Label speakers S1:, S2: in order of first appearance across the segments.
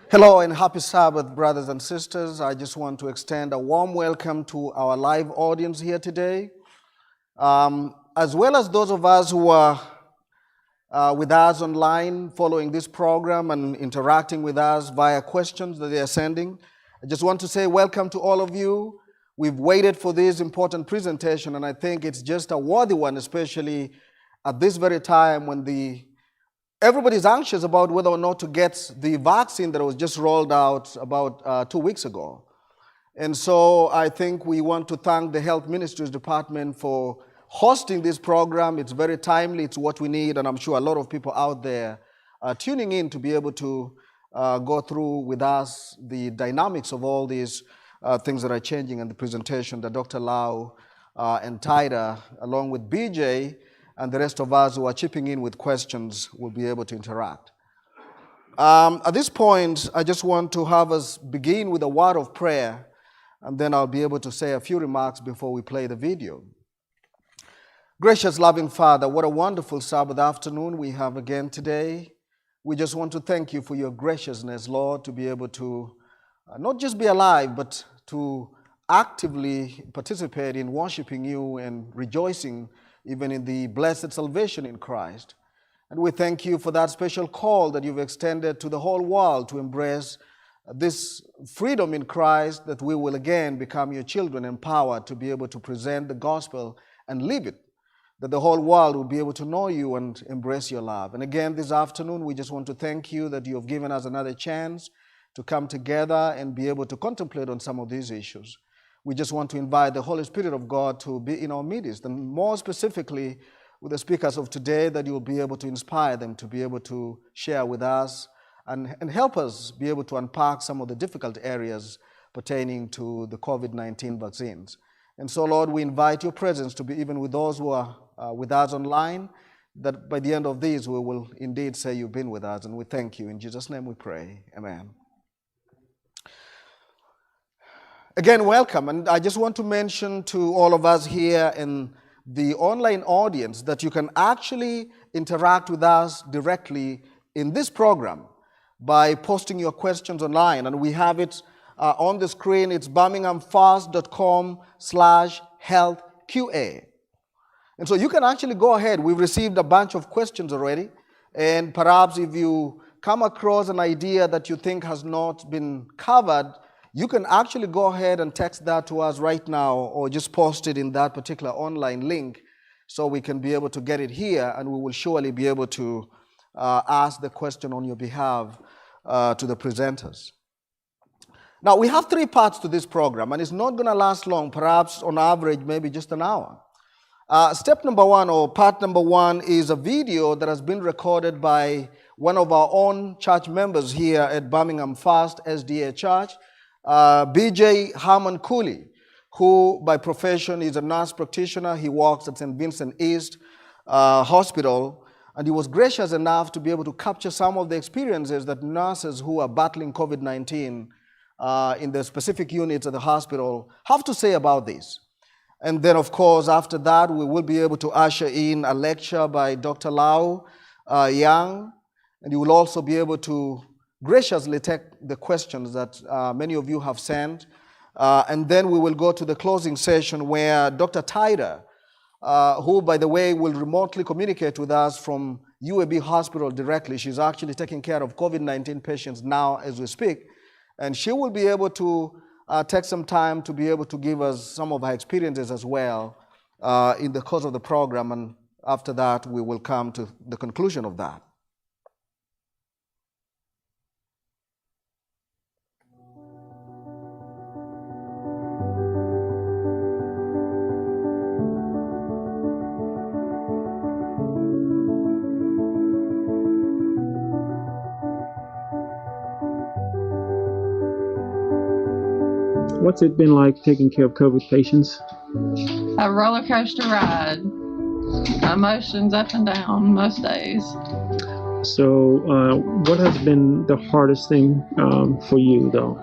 S1: Hello and happy Sabbath, brothers and sisters. I just want to extend a warm welcome to our live audience here today, as well as those of us who are with us online following this program and interacting with us via questions that they are sending. I just want to say welcome to all of you. We've waited for this important presentation, and I think it's just a worthy one, especially at this very time when everybody's anxious about whether or not to get the vaccine that was just rolled out about 2 weeks ago. And so I think we want to thank the Health Ministries Department for hosting this program. It's very timely, it's what we need, and I'm sure a lot of people out there are tuning in to be able to go through with us the dynamics of all these things that are changing in the presentation that Dr. Lau and Taida, along with BJ, and the rest of us who are chipping in with questions will be able to interact. At this point, I just want to have us begin with a word of prayer, and then I'll be able to say a few remarks before we play the video. Gracious, loving Father, what a wonderful Sabbath afternoon we have again today. We just want to thank you for your graciousness, Lord, to be able to not just be alive, but to actively participate in worshiping you and rejoicing even in the blessed salvation in Christ. And we thank you for that special call that you've extended to the whole world to embrace this freedom in Christ, that we will again become your children, empowered to be able to present the gospel and live it, that the whole world will be able to know you and embrace your love. And again, this afternoon, we just want to thank you that you have given us another chance to come together and be able to contemplate on some of these issues. We just want to invite the Holy Spirit of God to be in our midst, and more specifically with the speakers of today, that you will be able to inspire them to be able to share with us and help us be able to unpack some of the difficult areas pertaining to the COVID-19 vaccines. And so, Lord, we invite your presence to be even with those who are with us online, that by the end of these we will indeed say you've been with us, and we thank you. In Jesus' name we pray. Amen. Again, welcome, and I just want to mention to all of us here in the online audience that you can actually interact with us directly in this program by posting your questions online, and we have it on the screen. It's birminghamfast.com/healthqa. And so you can actually go ahead. We've received a bunch of questions already, and perhaps if you come across an idea that you think has not been covered, you can actually go ahead and text that to us right now, or just post it in that particular online link so we can be able to get it here, and we will surely be able to ask the question on your behalf to the presenters. Now, we have 3 parts to this program, and it's not going to last long, perhaps on average, maybe just an hour. Step number 1, or part number 1, is a video that has been recorded by one of our own church members here at Birmingham First SDA Church, BJ Harmon Cooley, who by profession is a nurse practitioner. He works at St. Vincent East Hospital, and he was gracious enough to be able to capture some of the experiences that nurses who are battling COVID-19 in the specific units at the hospital have to say about this. And then, of course, after that, we will be able to usher in a lecture by Dr. Lau Yang, and you will also be able to graciously take the questions that many of you have sent. And then we will go to the closing session where Dr. Taida, who, by the way, will remotely communicate with us from UAB Hospital directly. She's actually taking care of COVID-19 patients now as we speak. And she will be able to take some time to be able to give us some of her experiences as well in the course of the program. And after that, we will come to the conclusion of that.
S2: What's it been like taking care of COVID patients?
S3: A roller coaster ride. Emotions up and down most days.
S2: So what has been the hardest thing for you, though?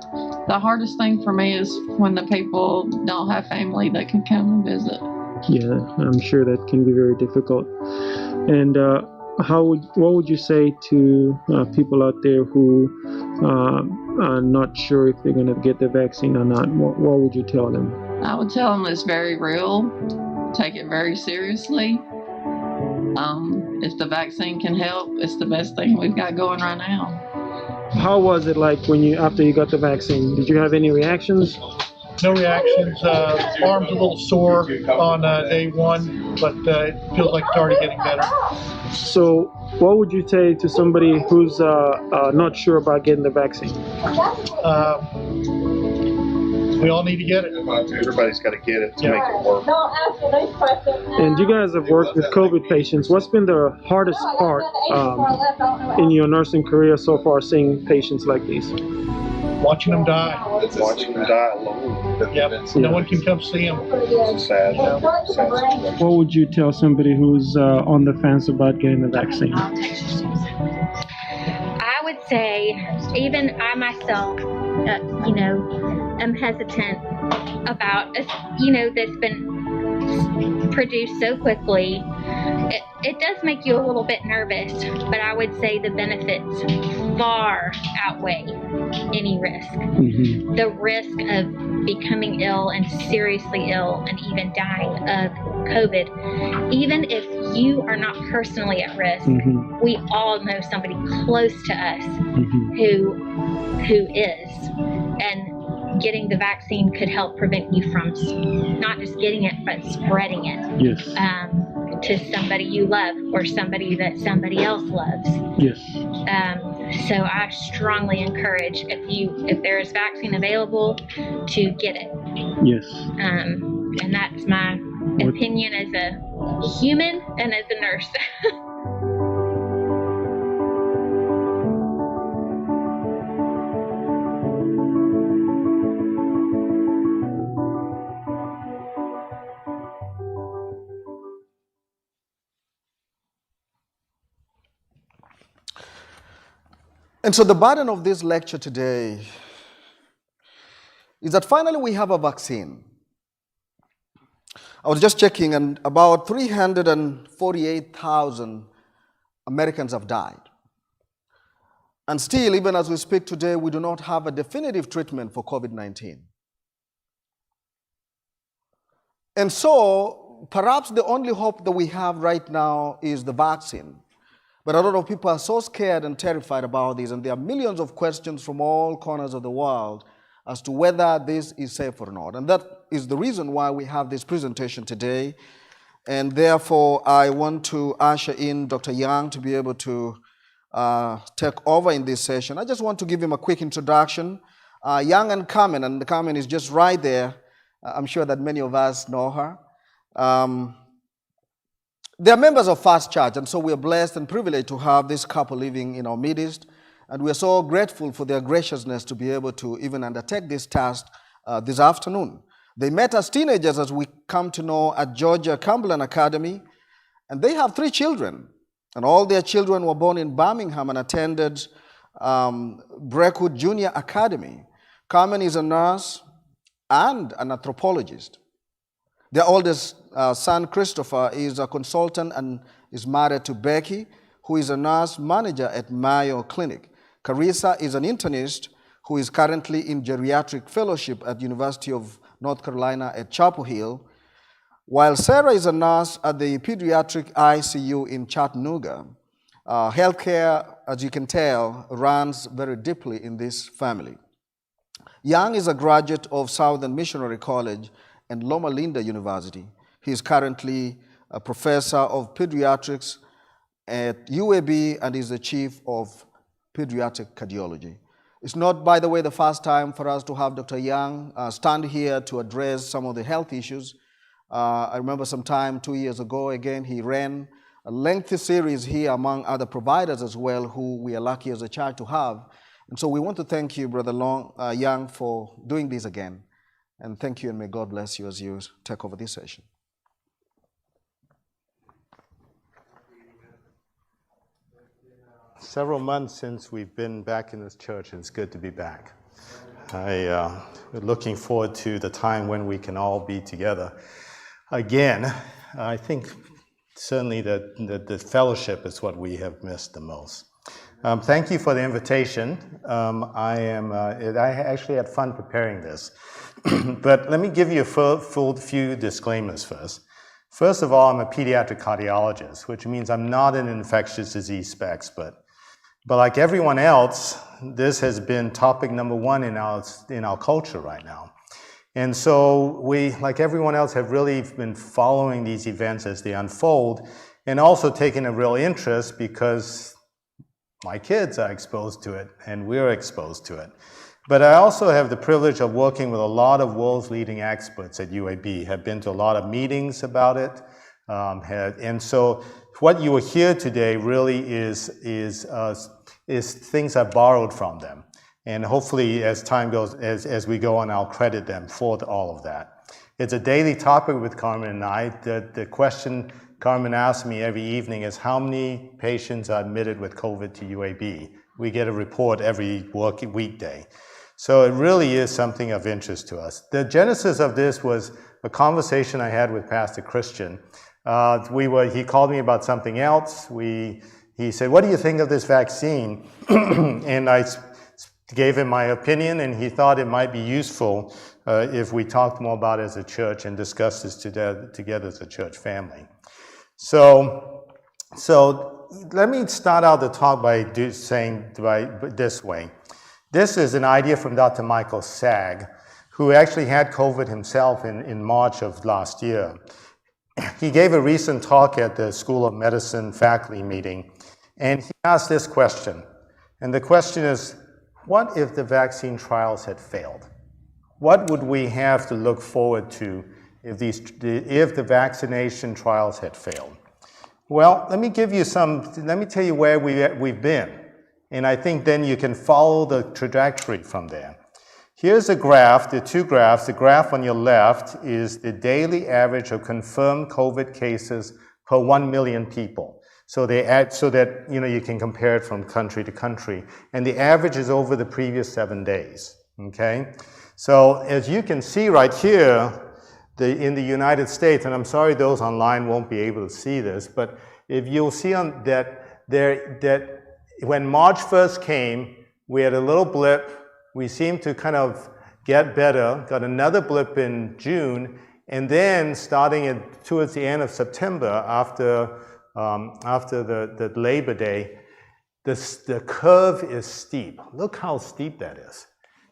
S3: The hardest thing for me is when the people don't have family that can come and visit.
S2: Yeah, I'm sure that can be very difficult. And what would you say to people out there who are not sure if they're going to get the vaccine or not? What would you tell them?
S3: I would tell them it's very real. Take it very seriously. If the vaccine can help, it's the best thing we've got going right now.
S2: How was it like after you got the vaccine? Did you have any reactions?
S4: No reactions. Arm's a little sore on day one, but it feels like it's already getting better.
S2: So what would you say to somebody who's not sure about getting the vaccine?
S4: We all need to get it.
S5: Everybody's got to get it to make it work.
S2: And you guys have worked with COVID patients. What's been the hardest part in your nursing career so far, seeing patients like these?
S4: Watching them die.
S5: Watching them die alone.
S4: Yep. No one can come see them.
S5: It's sad.
S2: What would you tell somebody who's on the fence about getting the vaccine?
S6: I would say, even I myself, am hesitant about, that's been produced so quickly. It does make you a little bit nervous, but I would say the benefits far outweigh any risk.
S2: Mm-hmm.
S6: The risk of becoming ill and seriously ill and even dying of COVID, even if you are not personally at risk,
S2: mm-hmm.
S6: we all know somebody close to us
S2: mm-hmm.
S6: who is. And getting the vaccine could help prevent you from not just getting it, but spreading it.
S2: Yes.
S6: To somebody you love or somebody that somebody else loves.
S2: Yes.
S6: So I strongly encourage, if there is vaccine available, to get it.
S2: Yes.
S6: And that's my opinion as a human and as a nurse.
S1: And so the burden of this lecture today is that finally we have a vaccine. I was just checking, and about 348,000 Americans have died. And still, even as we speak today, we do not have a definitive treatment for COVID-19. And so, perhaps the only hope that we have right now is the vaccine. But a lot of people are so scared and terrified about this, and there are millions of questions from all corners of the world as to whether this is safe or not. And that is the reason why we have this presentation today. And therefore, I want to usher in Dr. Young to be able to take over in this session. I just want to give him a quick introduction. Young and Carmen is just right there. I'm sure that many of us know her. They are members of First Church, and so we are blessed and privileged to have this couple living in our midst. And we are so grateful for their graciousness to be able to even undertake this task this afternoon. They met as teenagers, as we come to know, at Georgia Cumberland Academy, and they have 3 children. And all their children were born in Birmingham and attended Breakwood Junior Academy. Carmen is a nurse and an anthropologist. Their oldest son, Christopher, is a consultant and is married to Becky, who is a nurse manager at Mayo Clinic. Carissa is an internist who is currently in geriatric fellowship at University of North Carolina at Chapel Hill, while Sarah is a nurse at the pediatric ICU in Chattanooga. Healthcare, as you can tell, runs very deeply in this family. Young is a graduate of Southern Missionary College and Loma Linda University. He is currently a professor of pediatrics at UAB and is the chief of pediatric cardiology. It's not, by the way, the first time for us to have Dr. Young stand here to address some of the health issues. I remember sometime 2 years ago, again, he ran a lengthy series here among other providers as well, who we are lucky as a church to have. And so we want to thank you, Brother Young, for doing this again. And thank you, and may God bless you as you take over this session.
S7: Several months since we've been back in this church, and it's good to be back. We're looking forward to the time when we can all be together again. I think certainly the fellowship is what we have missed the most. Thank you for the invitation. I actually had fun preparing this. But let me give you a full few disclaimers first. First of all, I'm a pediatric cardiologist, which means I'm not an infectious disease expert. But like everyone else, this has been topic number one in our culture right now. And so we, like everyone else, have really been following these events as they unfold, and also taking a real interest because my kids are exposed to it, and we're exposed to it. But I also have the privilege of working with a lot of world's leading experts at UAB, have been to a lot of meetings about it, and so what you will hear today really is things I borrowed from them. And hopefully, as time goes, as we go on, I'll credit them for all of that. It's a daily topic with Carmen and I. The question Carmen asks me every evening is, how many patients are admitted with COVID to UAB? We get a report every weekday. So it really is something of interest to us. The genesis of this was a conversation I had with Pastor Christian. He called me about something else. He said, what do you think of this vaccine? And I gave him my opinion, and he thought it might be useful if we talked more about it as a church and discussed this together as a church family. So let me start out the talk by saying this way. This is an idea from Dr. Michael Sagg, who actually had COVID himself in March of last year. He gave a recent talk at the School of Medicine faculty meeting, and he asked this question. And the question is, what if the vaccine trials had failed? What would we have to look forward to if the vaccination trials had failed? Well, let me tell you where we've been. And I think then you can follow the trajectory from there. Here's a graph, the two graphs. The graph on your left is the daily average of confirmed COVID cases per 1 million people. So that you can compare it from country to country. And the average is over the previous 7 days, okay? So as you can see right here, in the United States, and I'm sorry those online won't be able to see this, but if you'll see on that when March 1st came, we had a little blip. We seemed to kind of get better, got another blip in June, and then starting towards the end of September, after the Labor Day, the curve is steep. Look how steep that is.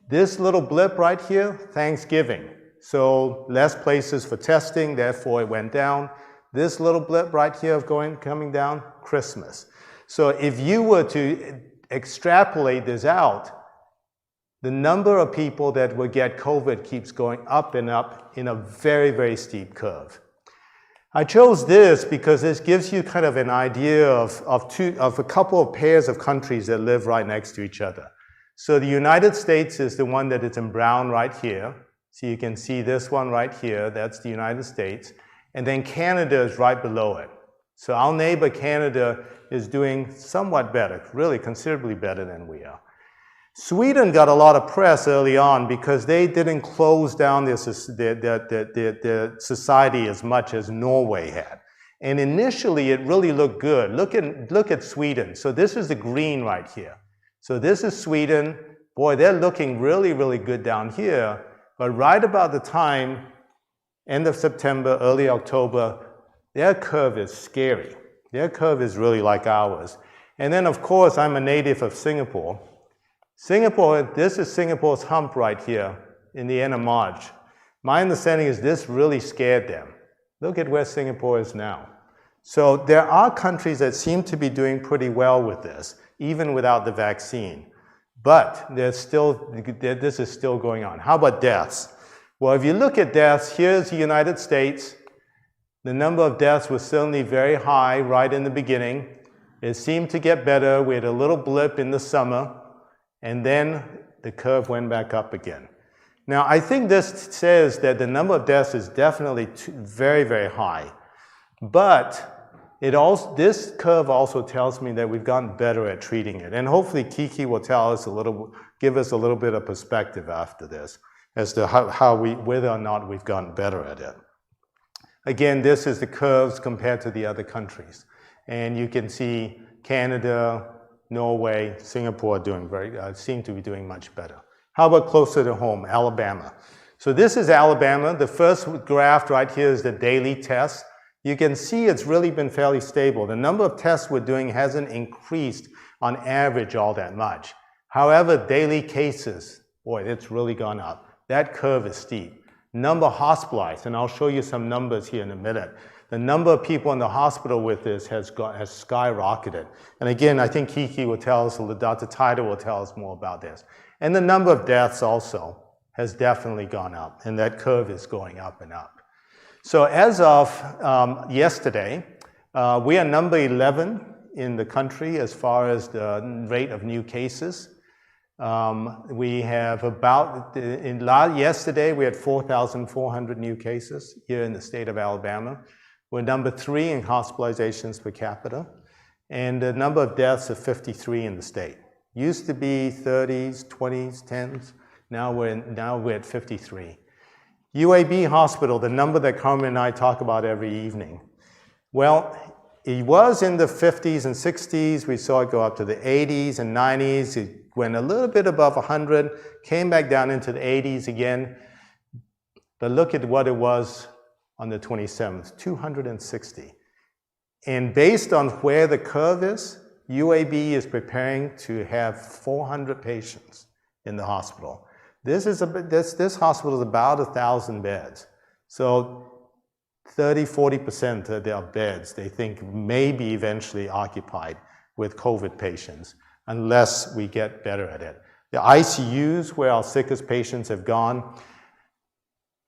S7: This little blip right here, Thanksgiving. So less places for testing, therefore it went down. This little blip right here of coming down, Christmas. So if you were to extrapolate this out, the number of people that will get COVID keeps going up and up in a very, very steep curve. I chose this because this gives you kind of an idea of a couple of pairs of countries that live right next to each other. So the United States is the one that is in brown right here. So you can see this one right here, that's the United States. And then Canada is right below it. So our neighbor Canada is doing somewhat better, really considerably better than we are. Sweden got a lot of press early on because they didn't close down their society as much as Norway had. And initially, it really looked good. Look at Sweden. So this is the green right here. So this is Sweden. Boy, they're looking really, really good down here. But right about the time, end of September, early October, their curve is scary. Their curve is really like ours. And then, of course, I'm a native of Singapore. This is Singapore's hump right here in the end of March. My understanding is this really scared them. Look at where Singapore is now. So there are countries that seem to be doing pretty well with this, even without the vaccine. But this is still going on. How about deaths? Well, if you look at deaths, here's the United States. The number of deaths was certainly very high right in the beginning. It seemed to get better. We had a little blip in the summer. And then the curve went back up again. Now, I think this says that the number of deaths is definitely very, very high. But this curve also tells me that we've gotten better at treating it. And hopefully Kiki will give us a little bit of perspective after this as to whether or not we've gotten better at it. Again, this is the curves compared to the other countries. And you can see Canada, Norway, Singapore doing seem to be doing much better. How about closer to home, Alabama? So this is Alabama. The first graph right here is the daily tests. You can see it's really been fairly stable. The number of tests we're doing hasn't increased on average all that much. However, daily cases, boy, it's really gone up. That curve is steep. Number hospitalized, and I'll show you some numbers here in a minute. The number of people in the hospital with this has skyrocketed. And again, I think Kiki will tell us, or Dr. Tida will tell us more about this. And the number of deaths also has definitely gone up, and that curve is going up and up. So as of yesterday, we are number 11 in the country as far as the rate of new cases. We have yesterday we had 4,400 new cases here in the state of Alabama. We're number 3 in hospitalizations per capita, and the number of deaths are 53 in the state. Used to be 30s, 20s, 10s. Now we're at 53. UAB Hospital, the number that Carmen and I talk about every evening. Well, it was in the 50s and 60s. We saw it go up to the 80s and 90s. It went a little bit above 100, came back down into the 80s again. But look at what it was on the 27th, 260. And based on where the curve is, UAB is preparing to have 400 patients in the hospital. This hospital is about 1,000 beds. So 30–40% of their beds they think may be eventually occupied with COVID patients unless we get better at it. The ICUs where our sickest patients have gone,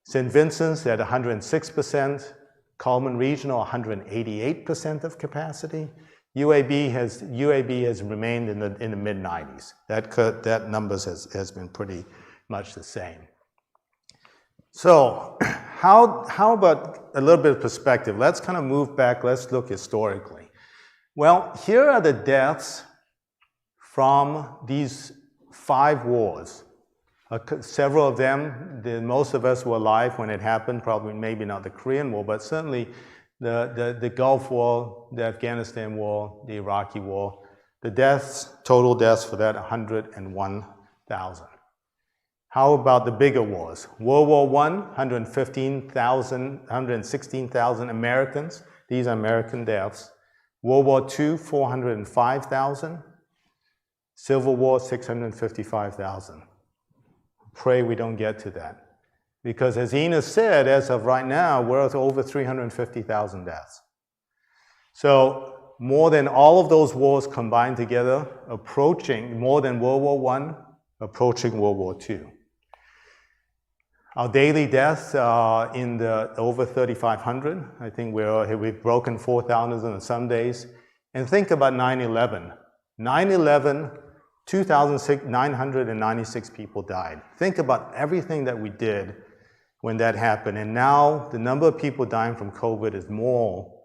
S7: St. Vincent's at 106%, Coleman Regional 188% of capacity. UAB has remained in the mid-90s. That numbers has been pretty much the same. So how about a little bit of perspective? Let's kind of move back. Let's look historically. Well, here are the deaths from these 5 wars. Several of them, most of us were alive when it happened, probably maybe not the Korean War, but certainly the Gulf War, the Afghanistan War, the Iraqi War. The deaths, total deaths for that, 101,000. How about the bigger wars? World War I, 116,000 Americans. These are American deaths. World War II, 405,000. Civil War, 655,000. Pray we don't get to that. Because as Ina said, as of right now, we're at over 350,000 deaths. So more than all of those wars combined together, approaching more than World War I, approaching World War II. Our daily deaths are in the over 3,500. I think we've broken 4,000 on some days. And think about 9/11. 9/11, 2,996 people died. Think about everything that we did when that happened. And now the number of people dying from COVID is more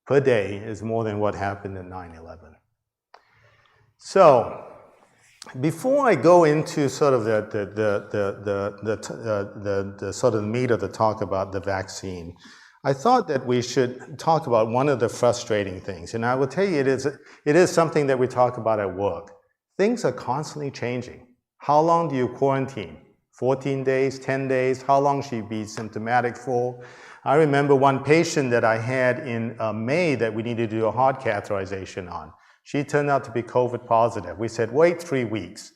S7: per day, is more than what happened in 9/11. So before I go into sort of the sort of meat of the talk about the vaccine, I thought that we should talk about one of the frustrating things. And I will tell you, it is something that we talk about at work. Things are constantly changing. How long do you quarantine? 14 days, 10 days? How long should you be symptomatic for? I remember one patient that I had in May that we needed to do a heart catheterization on. She turned out to be COVID positive. We said, wait 3 weeks.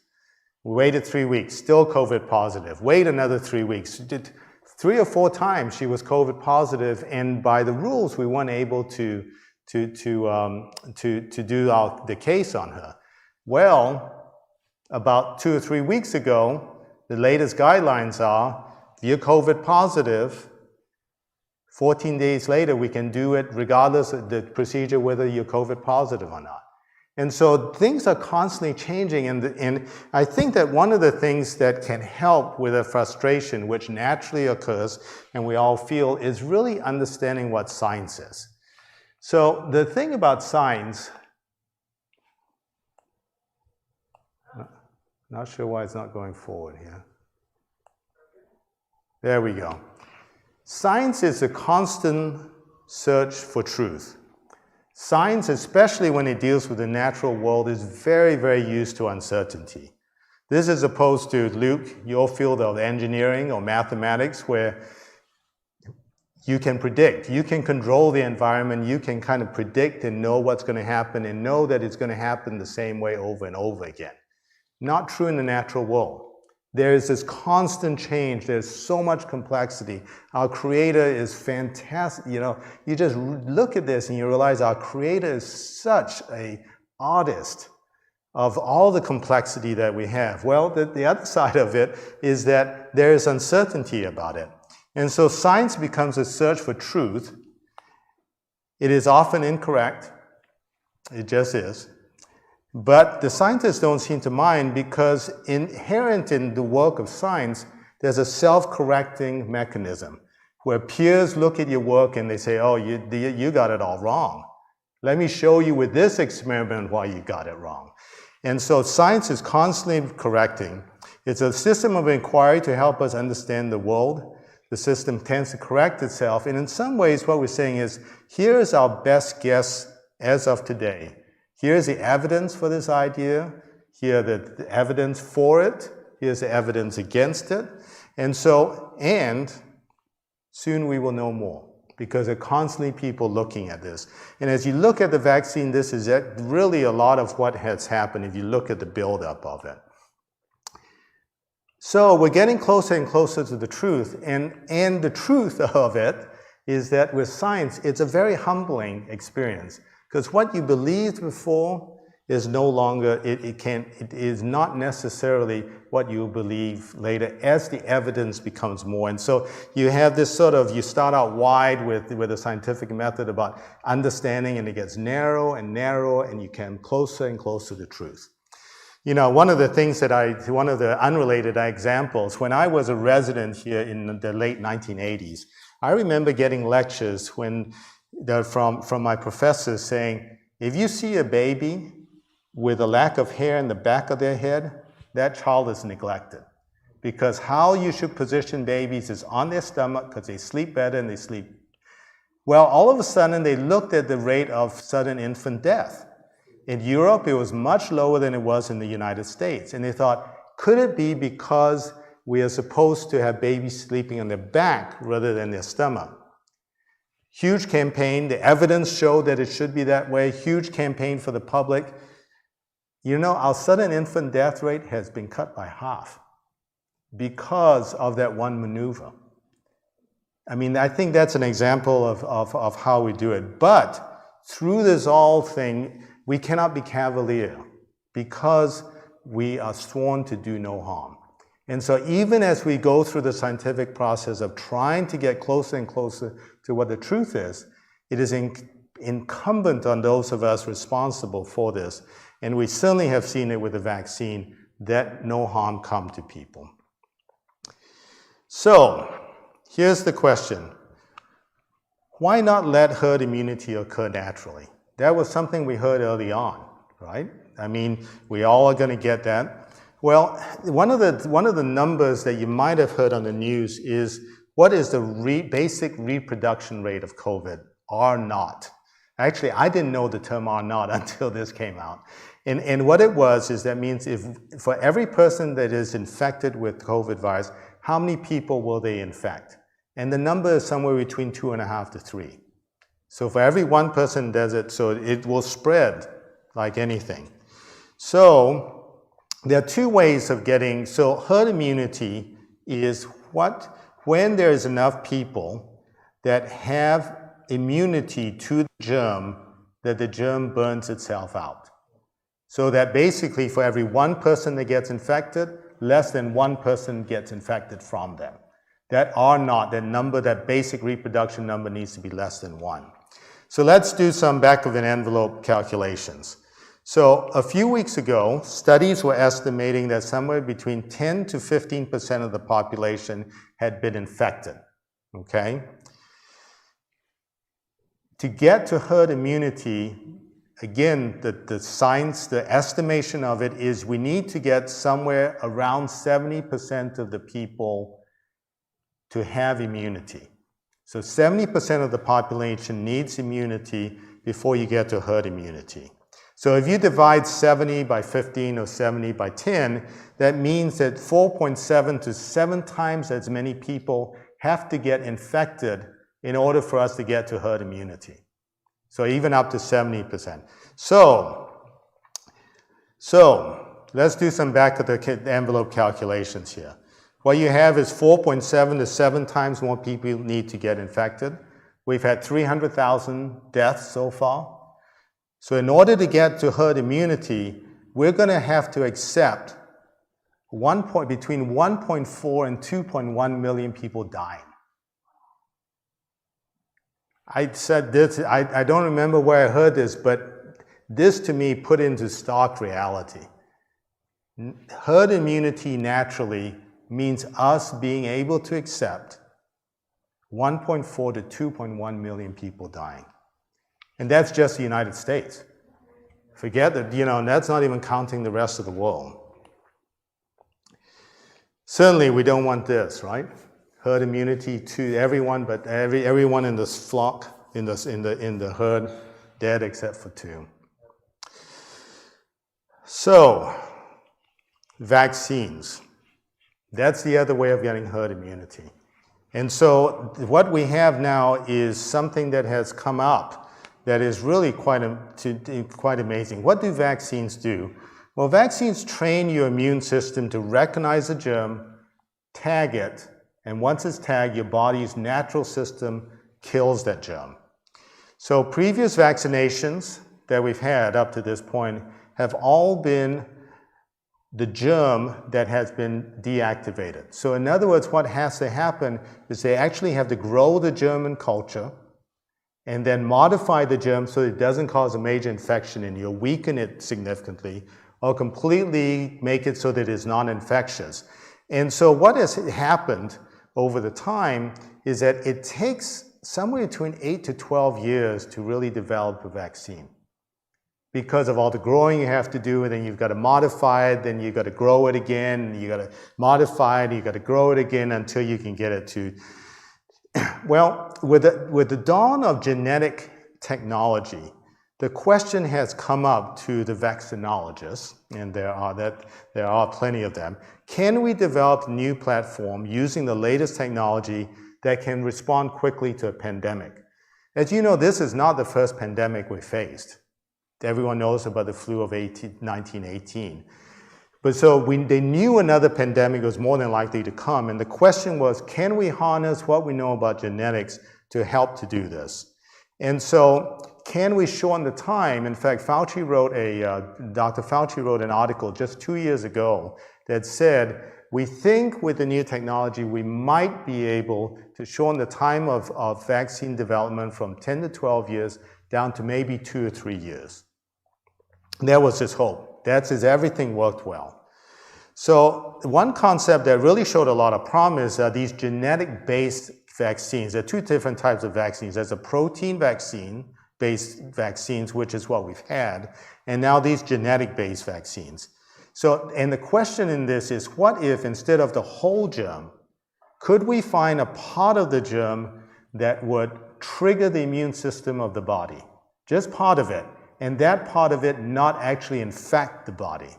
S7: We waited 3 weeks, still COVID positive. Wait another 3 weeks. 3 or 4 times she was COVID positive, and by the rules, we weren't able to do the case on her. Well, about 2 or 3 weeks ago, the latest guidelines are, if you're COVID positive, 14 days later, we can do it regardless of the procedure, whether you're COVID positive or not. And so things are constantly changing, and I think that one of the things that can help with a frustration, which naturally occurs and we all feel, is really understanding what science is. So the thing about science, not sure why it's not going forward here. There we go. Science is a constant search for truth. Science, especially when it deals with the natural world, is very, very used to uncertainty. This is opposed to, Luke, your field of engineering or mathematics, where you can predict, you can control the environment, you can kind of predict and know what's going to happen and know that it's going to happen the same way over and over again. Not true in the natural world. There is this constant change. There's so much complexity. Our Creator is fantastic. You know, you just look at this and you realize our Creator is such an artist of all the complexity that we have. Well, the other side of it is that there is uncertainty about it. And so science becomes a search for truth. It is often incorrect. It just is. But the scientists don't seem to mind, because inherent in the work of science, there's a self-correcting mechanism where peers look at your work and they say, oh, you got it all wrong. Let me show you with this experiment why you got it wrong. And so science is constantly correcting. It's a system of inquiry to help us understand the world. The system tends to correct itself. And in some ways, what we're saying is, here's our best guess as of today. Here's the evidence for this idea. Here the evidence for it. Here's the evidence against it. And soon we will know more, because there are constantly people looking at this. And as you look at the vaccine, this is really a lot of what has happened if you look at the buildup of it. So we're getting closer and closer to the truth, and the truth of it is that with science, it's a very humbling experience, because what you believed before is no longer, it is not necessarily what you believe later as the evidence becomes more. And so you have this sort of, you start out wide with the scientific method about understanding, and it gets narrow and narrow, and you come closer and closer to truth. You know, one of the things one of the unrelated examples, when I was a resident here in the late 1980s, I remember getting lectures from my professors saying, if you see a baby with a lack of hair in the back of their head, that child is neglected. Because how you should position babies is on their stomach, because they sleep better and they sleep. Well, all of a sudden, they looked at the rate of sudden infant death. In Europe, it was much lower than it was in the United States. And they thought, could it be because we are supposed to have babies sleeping on their back rather than their stomach? Huge campaign. The evidence showed that it should be that way. Huge campaign for the public. You know, our sudden infant death rate has been cut by half because of that one maneuver. I mean, I think that's an example of how we do it. But through this all thing, we cannot be cavalier, because we are sworn to do no harm. And so even as we go through the scientific process of trying to get closer and closer to what the truth is, it is incumbent on those of us responsible for this, and we certainly have seen it with the vaccine, that no harm come to people. So here's the question. Why not let herd immunity occur naturally? That was something we heard early on, right? I mean, we all are going to get that. Well, one of the numbers that you might have heard on the news is, what is the basic reproduction rate of COVID? R0. Actually, I didn't know the term R0 until this came out. And what it was is, that means if for every person that is infected with COVID virus, how many people will they infect? And the number is somewhere between 2.5 to 3. So for every one person does it, so it will spread like anything. So there are two ways of getting, so herd immunity is when there is enough people that have immunity to the germ, that the germ burns itself out. So that basically for every one person that gets infected, less than one person gets infected from them. That R0, that number, that basic reproduction number needs to be less than 1. So let's do some back of an envelope calculations. So a few weeks ago, studies were estimating that somewhere between 10 to 15% of the population had been infected, okay? To get to herd immunity, again, the science, the estimation of it is we need to get somewhere around 70% of the people to have immunity. So 70% of the population needs immunity before you get to herd immunity. So if you divide 70 by 15 or 70 by 10, that means that 4.7 to 7 times as many people have to get infected in order for us to get to herd immunity. So even up to 70%. So let's do some back of the envelope calculations here. What you have is 4.7 to 7 times more people need to get infected. We've had 300,000 deaths so far. So in order to get to herd immunity, we're going to have to accept between 1.4 and 2.1 million people dying. I said this, I don't remember where I heard this, but this to me put into stark reality. Herd immunity naturally means us being able to accept 1.4 to 2.1 million people dying. And that's just the United States. Forget that, and that's not even counting the rest of the world. Certainly we don't want this, right? Herd immunity to everyone, but everyone in this flock, in the herd, dead except for 2. So, vaccines. That's the other way of getting herd immunity. And so what we have now is something that has come up that is really quite amazing. What do vaccines do? Well, vaccines train your immune system to recognize a germ, tag it, and once it's tagged, your body's natural system kills that germ. So previous vaccinations that we've had up to this point have all been the germ that has been deactivated. So in other words, what has to happen is they actually have to grow the germ in culture and then modify the germ so it doesn't cause a major infection in you, weaken it significantly, or completely make it so that it's non-infectious. And so what has happened over the time is that it takes somewhere between 8 to 12 years to really develop a vaccine. Because of all the growing you have to do, and then you've got to modify it, then you've got to grow it again, and you've got to modify it, you've got to grow it again until you can get it to. Well, with the dawn of genetic technology, the question has come up to the vaccinologists, and there are plenty of them. Can we develop a new platform using the latest technology that can respond quickly to a pandemic? As you know, this is not the first pandemic we faced. Everyone knows about the flu of 1918. But so they knew another pandemic was more than likely to come, and the question was, can we harness what we know about genetics to help to do this? And so, can we shorten the time? In fact, Dr. Fauci wrote an article just 2 years ago that said, we think with the new technology, we might be able to shorten the time of vaccine development from 10 to 12 years down to maybe 2 or 3 years. That was his hope. That's as everything worked well. So one concept that really showed a lot of promise are these genetic-based vaccines. There are 2 different types of vaccines. There's a protein vaccine-based vaccines, which is what we've had, and now these genetic-based vaccines. So, and the question in this is, what if instead of the whole germ, could we find a part of the germ that would trigger the immune system of the body? Just part of it. And that part of it not actually infect the body.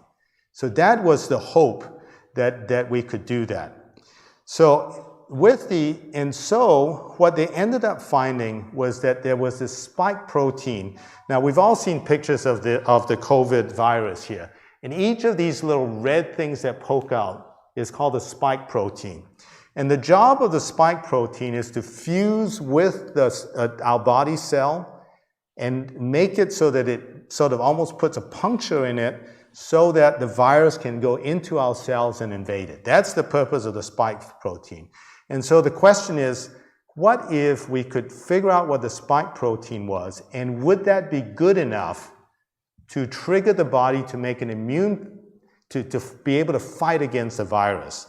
S7: So that was the hope that we could do that. So what they ended up finding was that there was this spike protein. Now we've all seen pictures of the COVID virus here. And each of these little red things that poke out is called a spike protein. And the job of the spike protein is to fuse with our body cell and make it so that it sort of almost puts a puncture in it so that the virus can go into our cells and invade it. That's the purpose of the spike protein. And so the question is, what if we could figure out what the spike protein was, and would that be good enough to trigger the body to make an immune, to be able to fight against the virus?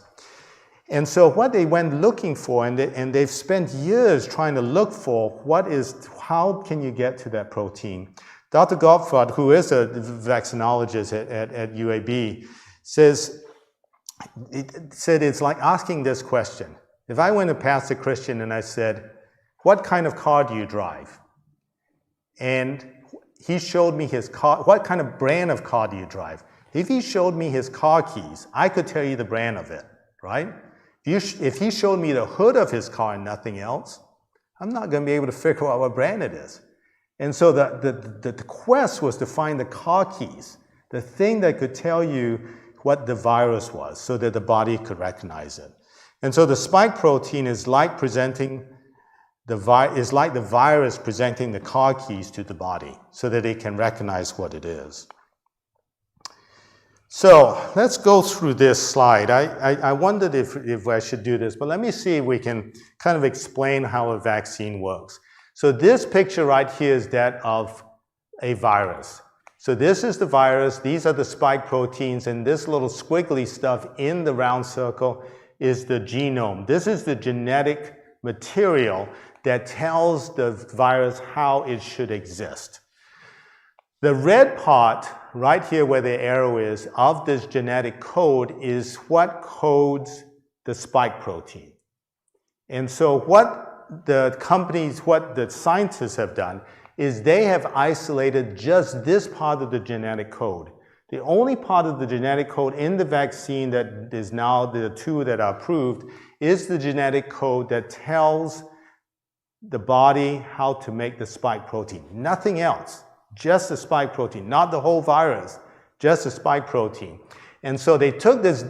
S7: And so what they went looking for, and they've spent years trying to look for how can you get to that protein? Dr. Gottfried, who is a vaccinologist at UAB, said it's like asking this question. If I went to Pastor Christian and I said, what kind of car do you drive? And he showed me his car, what kind of brand of car do you drive? If he showed me his car keys, I could tell you the brand of it, right? If he showed me the hood of his car and nothing else, I'm not going to be able to figure out what brand it is. And so the quest was to find the car keys, the thing that could tell you what the virus was so that the body could recognize it. And so the spike protein is like presenting the virus presenting the car keys to the body so that it can recognize what it is. So let's go through this slide. I wondered if I should do this, but let me see if we can kind of explain how a vaccine works. So this picture right here is that of a virus. So this is the virus, these are the spike proteins, and this little squiggly stuff in the round circle is the genome. This is the genetic material that tells the virus how it should exist. The red part, right here where the arrow is, of this genetic code is what codes the spike protein. And so what the scientists have done is they have isolated just this part of the genetic code. The only part of the genetic code in the vaccine that is now the two that are approved is the genetic code that tells the body how to make the spike protein. Nothing else, just the spike protein, not the whole virus, just the spike protein. And so they took this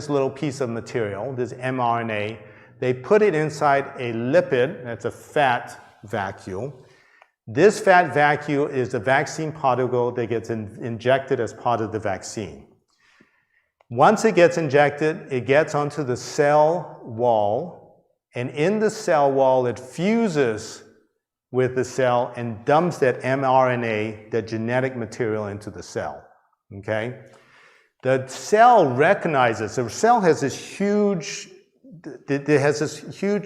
S7: little piece of material, this mRNA, they put it inside a lipid, that's a fat vacuole. This fat vacuole is the vaccine particle that gets injected as part of the vaccine. Once it gets injected, it gets onto the cell wall, and in the cell wall, it fuses with the cell and dumps that mRNA, that genetic material, into the cell, okay? The cell recognizes, the cell has this huge,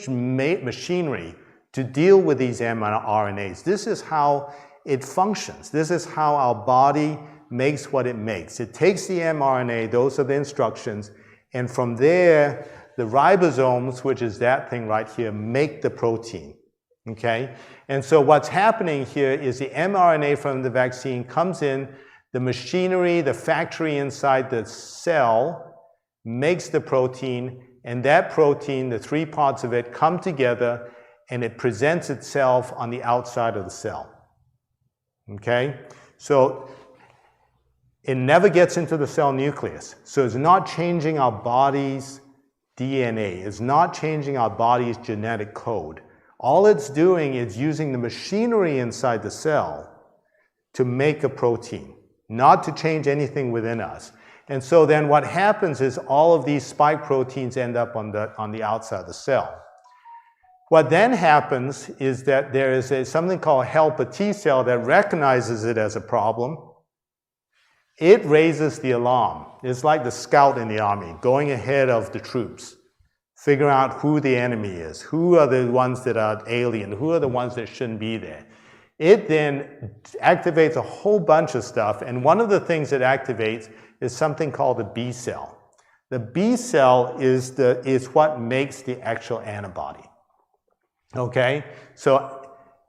S7: machinery to deal with these mRNAs. This is how it functions. This is how our body makes what it makes. It takes the mRNA, those are the instructions, and from there, the ribosomes, which is that thing right here, make the protein, okay? And so what's happening here is the mRNA from the vaccine comes in, the machinery, the factory inside the cell makes the protein, and that protein, the three parts of it, come together and it presents itself on the outside of the cell, okay? So it never gets into the cell nucleus. So it's not changing our body's DNA. It's not changing our body's genetic code. All it's doing is using the machinery inside the cell to make a protein, not to change anything within us. And so then what happens is all of these spike proteins end up on the outside of the cell. What then happens is that there is something called helper T cell that recognizes it as a problem. It raises the alarm. It's like the scout in the army, going ahead of the troops, figuring out who the enemy is, who are the ones that are alien, who are the ones that shouldn't be there. It then activates a whole bunch of stuff, and one of the things it activates is something called the B cell. The B cell is what makes the actual antibody. Okay, so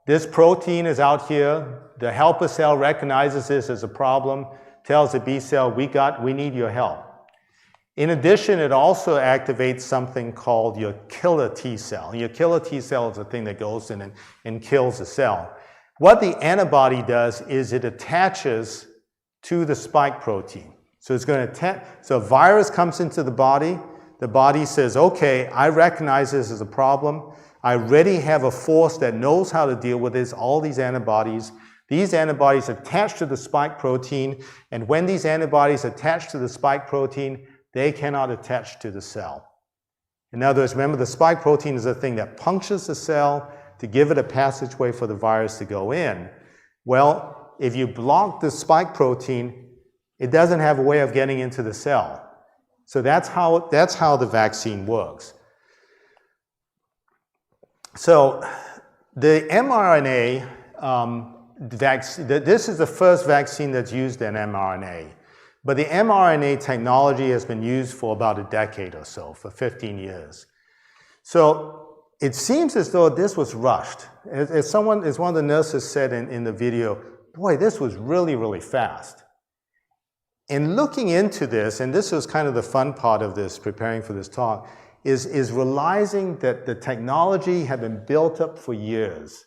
S7: this protein is out here. The helper cell recognizes this as a problem, tells the B cell, we need your help. In addition, it also activates something called your killer T cell. Your killer T cell is the thing that goes in and kills the cell. What the antibody does is it attaches to the spike protein. So it's going to so a virus comes into the body says, okay, I recognize this as a problem. I already have a force that knows how to deal with this, all these antibodies. These antibodies attach to the spike protein, and when these antibodies attach to the spike protein, they cannot attach to the cell. In other words, remember the spike protein is the thing that punctures the cell to give it a passageway for the virus to go in. Well, if you block the spike protein, it doesn't have a way of getting into the cell. So that's how the vaccine works. So the mRNA vaccine, this is the first vaccine that's used in mRNA. But the mRNA technology has been used for about a decade or so, for 15 years. So it seems as though this was rushed. As one of the nurses said in the video, boy, this was really, really fast. In looking into this, and this was kind of the fun part of this, preparing for this talk, is realizing that the technology had been built up for years.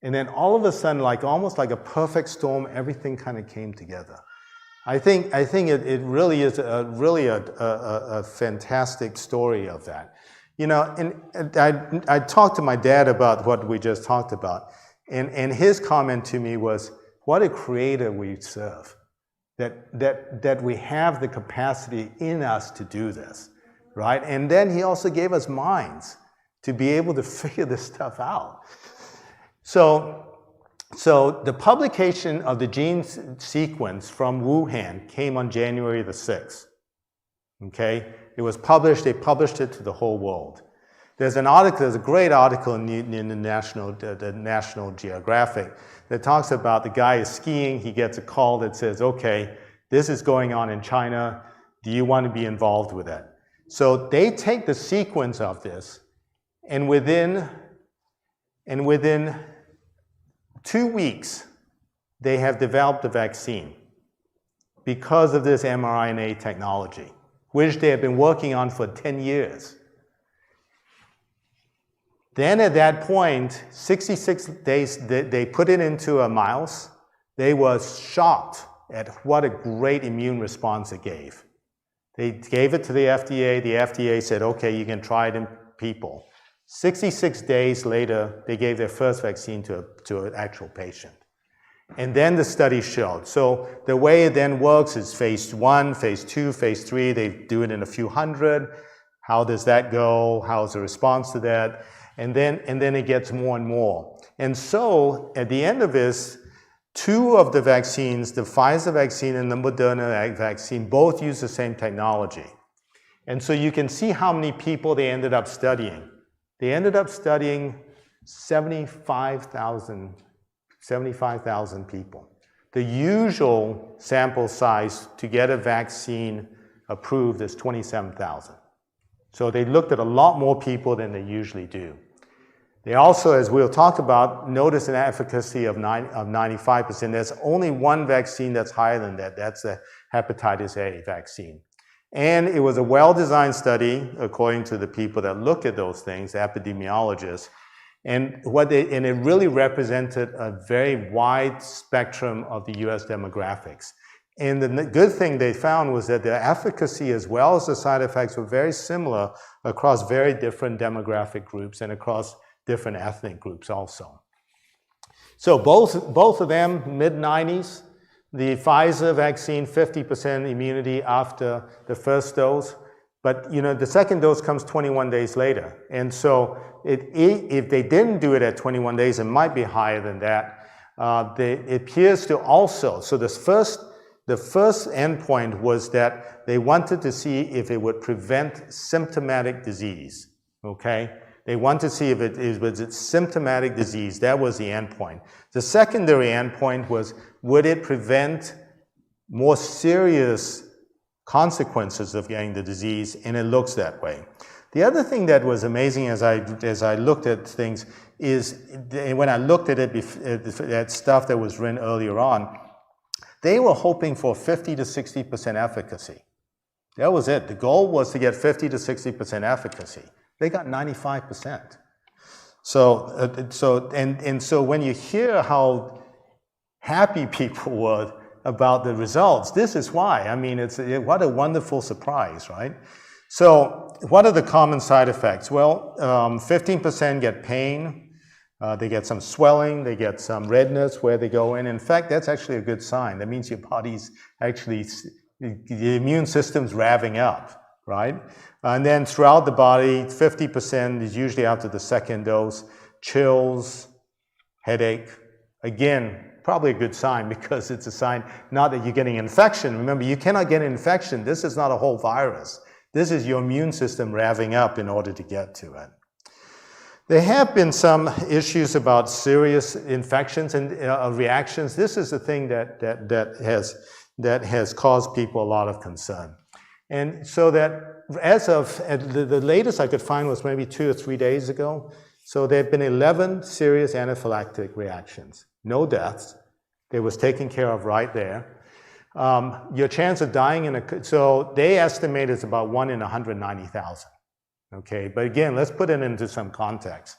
S7: And then all of a sudden, almost like a perfect storm, everything kind of came together. I think it really is a fantastic story of that. You know, and I talked to my dad about what we just talked about, and his comment to me was, what a creator we serve, that we have the capacity in us to do this, right? And then he also gave us minds to be able to figure this stuff out. So the publication of the gene sequence from Wuhan came on January the 6th, okay? It was published, they published it to the whole world. There's a great article in the National Geographic that talks about the guy is skiing, he gets a call that says, okay, this is going on in China, do you want to be involved with it? So they take the sequence of this, and within 2 weeks, they have developed a vaccine because of this mRNA technology, which they have been working on for 10 years. Then at that point, 66 days, they put it into a mouse. They were shocked at what a great immune response it gave. They gave it to the FDA. The FDA said, okay, you can try it in people. 66 days later, they gave their first vaccine to an actual patient. And then the study showed. So the way it then works is phase 1, phase 2, phase 3. They do it in a few hundred. How does that go? How's the response to that? And then it gets more and more. And so at the end of this, 2 of the vaccines, the Pfizer vaccine and the Moderna vaccine, both use the same technology. And so you can see how many people they ended up studying. They ended up studying 75,000 people. The usual sample size to get a vaccine approved is 27,000. So they looked at a lot more people than they usually do. They also, as we'll talk about, noticed an efficacy of 95%. There's only one vaccine that's higher than that. That's the hepatitis A vaccine. And it was a well-designed study, according to the people that look at those things, epidemiologists. And it really represented a very wide spectrum of the US demographics. And the good thing they found was that the efficacy as well as the side effects were very similar across very different demographic groups and across different ethnic groups also. So both of them, mid-90s, the Pfizer vaccine, 50% immunity after the first dose, but the second dose comes 21 days later. And so if they didn't do it at 21 days, it might be higher than that. It appears to also, so the first endpoint was that they wanted to see if it would prevent symptomatic disease, okay? They wanted to see if it was symptomatic disease. That was the endpoint. The secondary endpoint was, would it prevent more serious consequences of getting the disease? And it looks that way. The other thing that was amazing as I looked at things is, when I looked at it, at stuff that was written earlier on, they were hoping for 50 to 60% efficacy. That was it. The goal was to get 50 to 60% efficacy. They got 95%. So when you hear how happy people were about the results, this is why. I mean, what a wonderful surprise, right? So what are the common side effects? Well, 15% get pain. They get some swelling. They get some redness where they go in. In fact, that's actually a good sign. That means your body's actually, the immune system's revving up, right? And then throughout the body, 50% is usually after the second dose. Chills, headache. Again, probably a good sign because it's a sign not that you're getting an infection. Remember, you cannot get an infection. This is not a whole virus. This is your immune system revving up in order to get to it. There have been some issues about serious infections and reactions. This is the thing that has caused people a lot of concern. And so that as of, the latest I could find was maybe 2 or 3 days ago, so there have been 11 serious anaphylactic reactions. No deaths. They was taken care of right there. Your chance of dying so they estimate it's about 1 in 190,000. Okay, but again, let's put it into some context.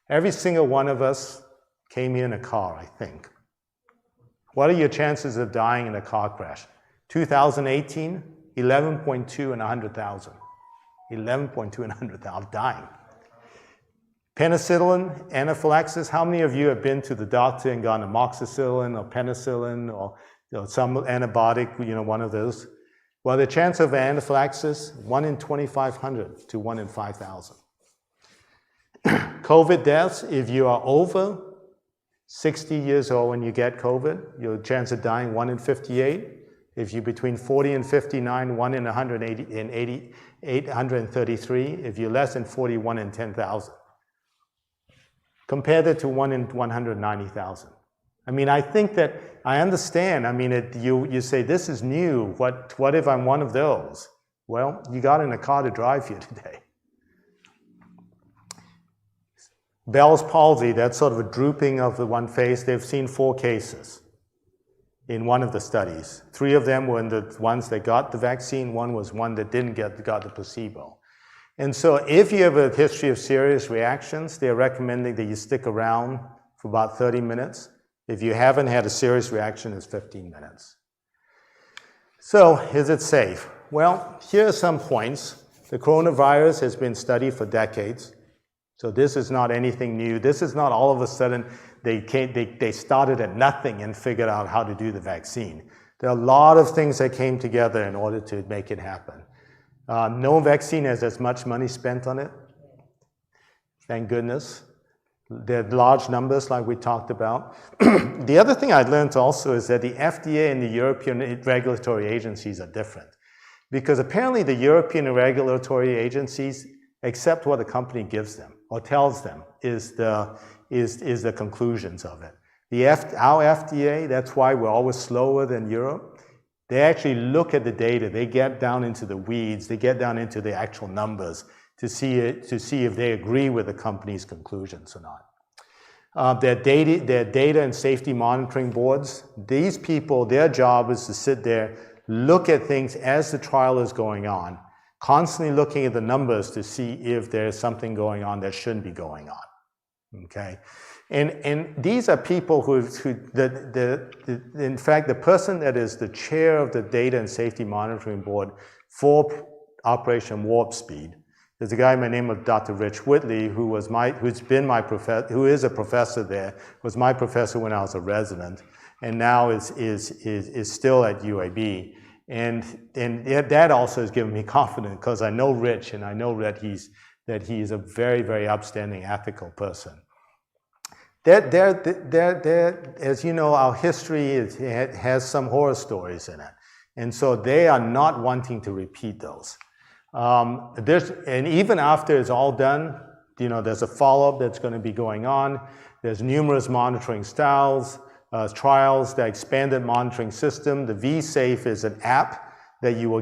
S7: Every single one of us came here in a car, I think. What are your chances of dying in a car crash? 2018, 11.2 in 100,000. 11.2 in 100,000 dying. Penicillin, anaphylaxis, how many of you have been to the doctor and gotten amoxicillin or penicillin or some antibiotic, one of those? Well, the chance of anaphylaxis, 1 in 2,500 to 1 in 5,000. COVID deaths, if you are over 60 years old when you get COVID, your chance of dying 1 in 58. If you're between 40 and 59, 1 in 833. If you're less than 40, 1 in 10,000. Compare that to 1 in 190,000. I mean, I think that I understand. I mean, you say, this is new. What if I'm one of those? Well, you got in a car to drive here today. Bell's palsy, that's sort of a drooping of the one face. They've seen 4 cases in one of the studies. 3 of them were the ones that got the vaccine. 1 was one that didn't got the placebo. And so if you have a history of serious reactions, they're recommending that you stick around for about 30 minutes. If you haven't had a serious reaction, it's 15 minutes. So is it safe? Well, here are some points. The coronavirus has been studied for decades. So this is not anything new. This is not all of a sudden they started at nothing and figured out how to do the vaccine. There are a lot of things that came together in order to make it happen. No vaccine has as much money spent on it. Thank goodness. There are large numbers like we talked about. The other thing I learned also is that the FDA and the European regulatory agencies are different. Because apparently the European regulatory agencies accept what the company gives them or tells them is the conclusions of it. Our FDA, that's why we're always slower than Europe. They actually look at the data. They get down into the weeds. They get down into the actual numbers to see if they agree with the company's conclusions or not. Their data and safety monitoring boards, these people, their job is to sit there, look at things as the trial is going on, constantly looking at the numbers to see if there's something going on that shouldn't be going on. Okay? And these are people in fact, the person that is the chair of the Data and Safety Monitoring Board for Operation Warp Speed is a guy by the name of Dr. Rich Whitley, who is a professor there, was my professor when I was a resident, and now is still at UAB. And that also has given me confidence because I know Rich, and I know that he's a very, very upstanding, ethical person. As you know, our history has some horror stories in it. And so they are not wanting to repeat those. And even after it's all done, there's a follow-up that's going to be going on. There's numerous monitoring trials, the expanded monitoring system. The V-Safe is an app that you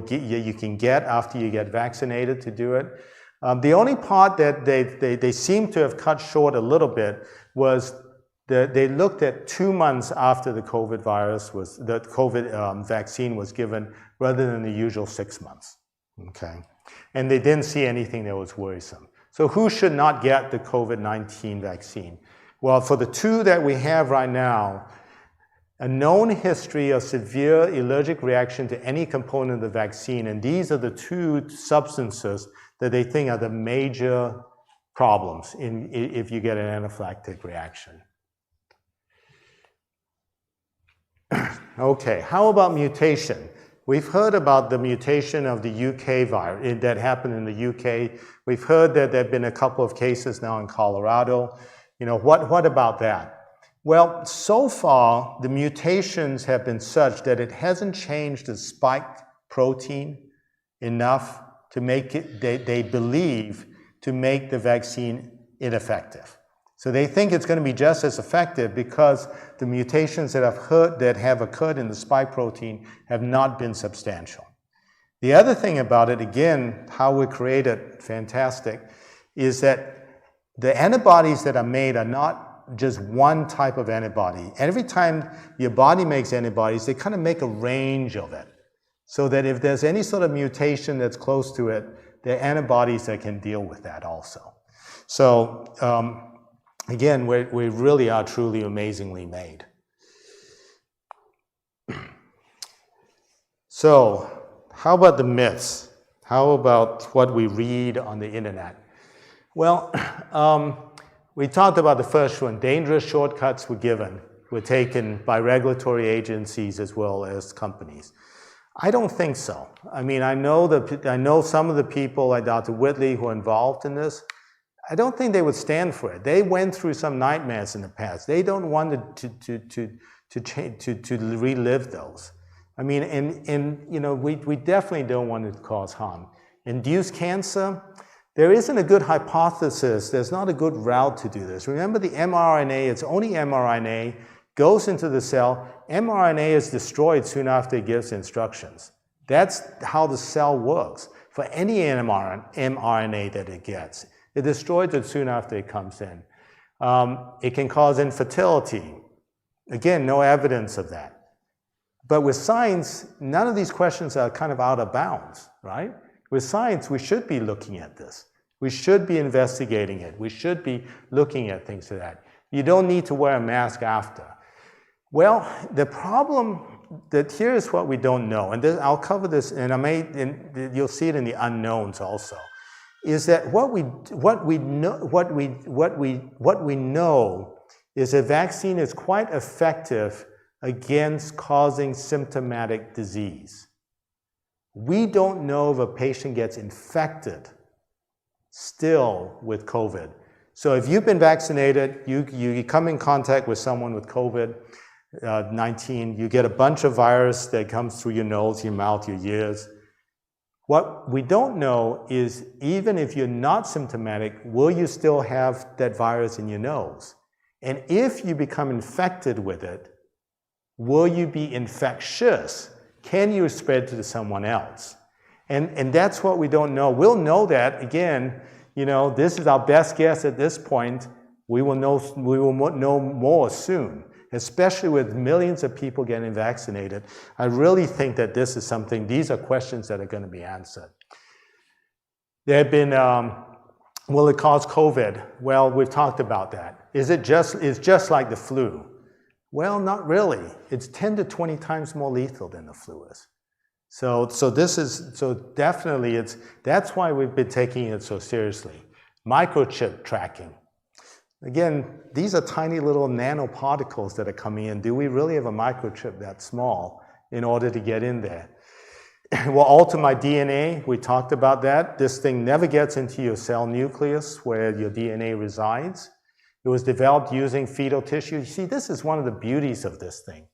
S7: can get after you get vaccinated to do it. The only part that they seem to have cut short a little bit was that they looked at 2 months after the COVID vaccine was given rather than the usual 6 months. Okay, and they didn't see anything that was worrisome. So who should not get the COVID-19 vaccine? Well, for the 2 that we have right now, a known history of severe allergic reaction to any component of the vaccine, and these are the 2 substances that they think are the major problems if you get an anaphylactic reaction. Okay, how about mutation? We've heard about the mutation of the UK virus that happened in the UK. We've heard that there have been a couple of cases now in Colorado. What about that? Well, so far, the mutations have been such that it hasn't changed the spike protein enough to make it, they believe, to make the vaccine ineffective. So they think it's going to be just as effective because the mutations that have occurred in the spike protein have not been substantial. The other thing about it, again, how we created, fantastic, is that the antibodies that are made are not just one type of antibody. Every time your body makes antibodies, they kind of make a range of it. So that if there's any sort of mutation that's close to it, there are antibodies that can deal with that also. So again, we really are truly amazingly made. So how about the myths? How about what we read on the internet? Well, we talked about the first one. Dangerous shortcuts were taken by regulatory agencies as well as companies. I don't think so. I mean, I know some of the people like Dr. Whitley who are involved in this. I don't think they would stand for it. They went through some nightmares in the past. They don't want to relive those. I mean, and you know, we definitely don't want to cause harm. Induce cancer, there isn't a good hypothesis. There's not a good route to do this. Remember the mRNA, it's only mRNA, goes into the cell. mRNA is destroyed soon after it gives instructions. That's how the cell works. For any mRNA that it gets, it destroys it soon after it comes in. It can cause infertility. Again, no evidence of that. But with science, none of these questions are kind of out of bounds, right? With science, we should be looking at this. We should be investigating it. We should be looking at things like that. You don't need to wear a mask after. Well, the problem that here is what we don't know, and I'll cover this, and you'll see it in the unknowns also, is that what we know is a vaccine is quite effective against causing symptomatic disease. We don't know if a patient gets infected still with COVID. So if you've been vaccinated, you come in contact with someone with COVID-19, you get a bunch of virus that comes through your nose, your mouth, your ears. What we don't know is even if you're not symptomatic, will you still have that virus in your nose? And if you become infected with it, will you be infectious? Can you spread to someone else? And that's what we don't know. We'll know that, again, you know, this is our best guess at this point. We will know more soon, especially with millions of people getting vaccinated. I really think that this is something, these are questions that are going to be answered. There have been, will it cause COVID? Well, we've talked about that. It's just like the flu. Well, not really. It's 10 to 20 times more lethal than the flu is. So definitely that's why we've been taking it so seriously. Microchip tracking. Again, these are tiny little nanoparticles that are coming in. Do we really have a microchip that small in order to get in there? Well, alter my DNA, we talked about that. This thing never gets into your cell nucleus where your DNA resides. It was developed using fetal tissue. You see, this is one of the beauties of this thing,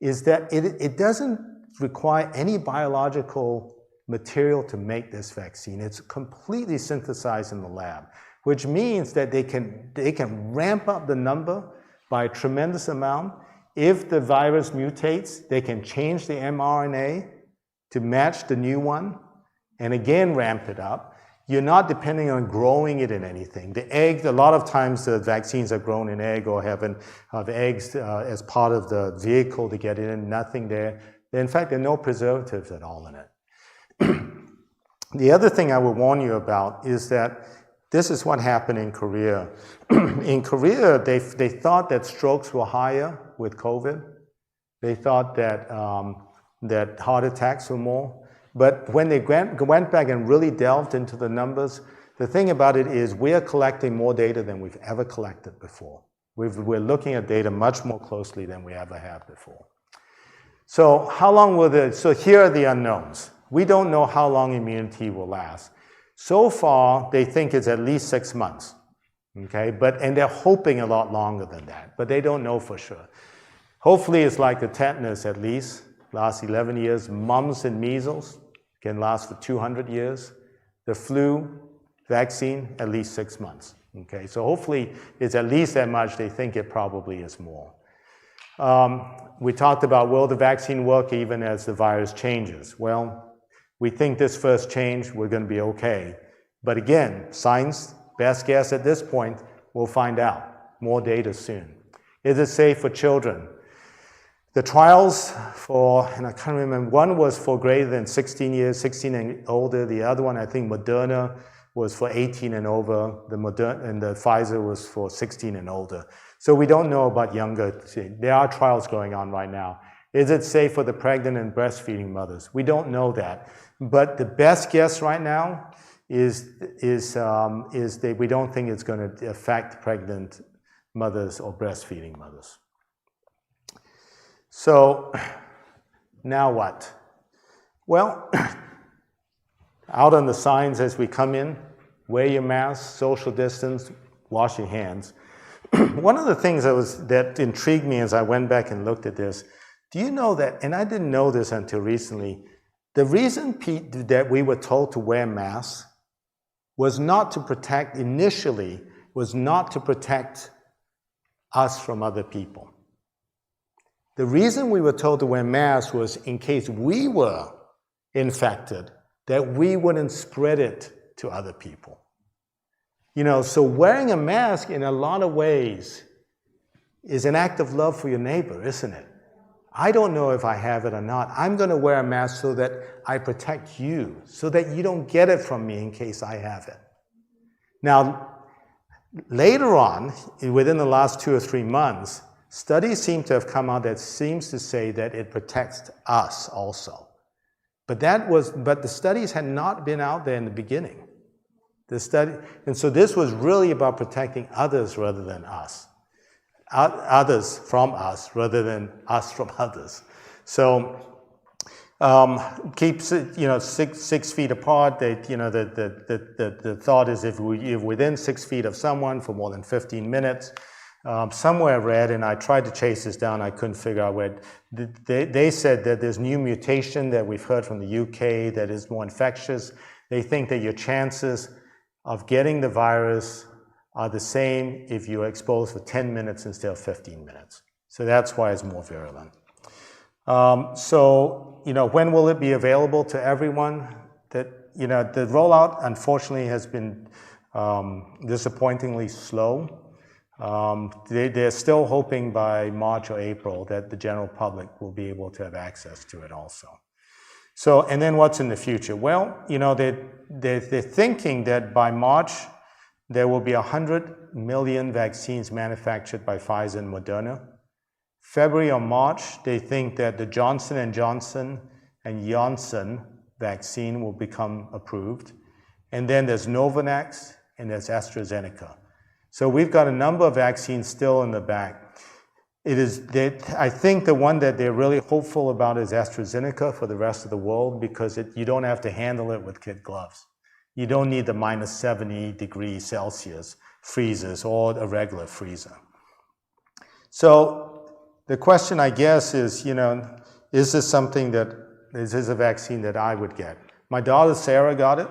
S7: is that it doesn't require any biological material to make this vaccine. It's completely synthesized in the lab, which means that they can ramp up the number by a tremendous amount. If the virus mutates, they can change the mRNA to match the new one, and again ramp it up. You're not depending on growing it in anything. The egg, a lot of times the vaccines are grown in egg or have eggs as part of the vehicle to get it in, nothing there. In fact, there are no preservatives at all in it. The other thing I would warn you about is that this is what happened in Korea. In Korea, they thought that strokes were higher with COVID. They thought that, that heart attacks were more. But when they went back and really delved into the numbers, the thing about it is we are collecting more data than we've ever collected before. We're looking at data much more closely than we ever have before. So how long will so here are the unknowns. We don't know how long immunity will last. So far, they think it's at least 6 months, okay? And they're hoping a lot longer than that, but they don't know for sure. Hopefully it's like the tetanus at least, lasts 11 years. Mumps and measles can last for 200 years. The flu vaccine, at least 6 months, okay? So hopefully it's at least that much. They think it probably is more. We talked about, will the vaccine work even as the virus changes? Well, We think this first change, we're going to be okay. But again, science, best guess at this point, we'll find out. More data soon. Is it safe for children? The trials for, and I can't remember, one was for greater than 16 years, 16 and older. The other one, I think Moderna, was for 18 and over. The Pfizer was for 16 and older. So we don't know about younger. There are trials going on right now. Is it safe for the pregnant and breastfeeding mothers? We don't know that. But the best guess right now is that we don't think it's going to affect pregnant mothers or breastfeeding mothers. So now what? Well, out on the signs as we come in, wear your mask, social distance, wash your hands. One of the things that intrigued me as I went back and looked at this, do you know that, and I didn't know this until recently, the reason, Pete, that we were told to wear masks was not to protect, initially, was not to protect us from other people. The reason we were told to wear masks was in case we were infected, that we wouldn't spread it to other people. You know, so wearing a mask in a lot of ways is an act of love for your neighbor, isn't it? I don't know if I have it or not. I'm going to wear a mask so that I protect you, so that you don't get it from me in case I have it. Now, later on, within the last 2 or 3 months, studies seem to have come out that seems to say that it protects us also. But the studies had not been out there in the beginning. And so this was really about protecting others rather than us. Others from us rather than us from others. So keeps it, 6 feet apart. The thought is if you're within 6 feet of someone for more than 15 minutes, somewhere I read, and I tried to chase this down, I couldn't figure out where. They said that there's new mutation that we've heard from the UK that is more infectious. They think that your chances of getting the virus are the same if you're exposed for 10 minutes instead of 15 minutes. So that's why it's more virulent. When will it be available to everyone? The rollout, unfortunately, has been disappointingly slow. They're still hoping by March or April that the general public will be able to have access to it also. So, and then what's in the future? Well, they're thinking that by March, there will be 100 million vaccines manufactured by Pfizer and Moderna. February or March, they think that the Johnson & Johnson and Janssen vaccine will become approved. And then there's Novavax and there's AstraZeneca. So we've got a number of vaccines still in the back. I think the one that they're really hopeful about is AstraZeneca for the rest of the world because you don't have to handle it with kid gloves. You don't need the minus 70 degrees Celsius freezers or a regular freezer. So the question, I guess, is, is this a vaccine that I would get? My daughter Sarah got it.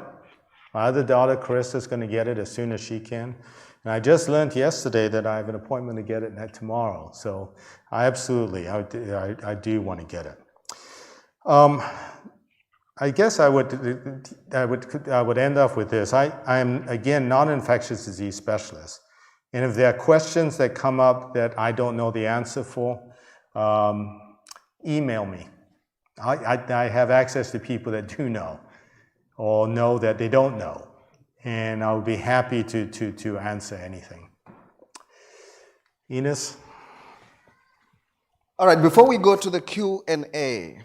S7: My other daughter Carissa's going to get it as soon as she can. And I just learned yesterday that I have an appointment to get it tomorrow. So I do want to get it. I guess I would end off with this. I am, again, not an infectious disease specialist. And if there are questions that come up that I don't know the answer for, email me. I have access to people that do know or know that they don't know. And I'll be happy to answer anything. Ines?
S1: All right, before we go to the Q&A,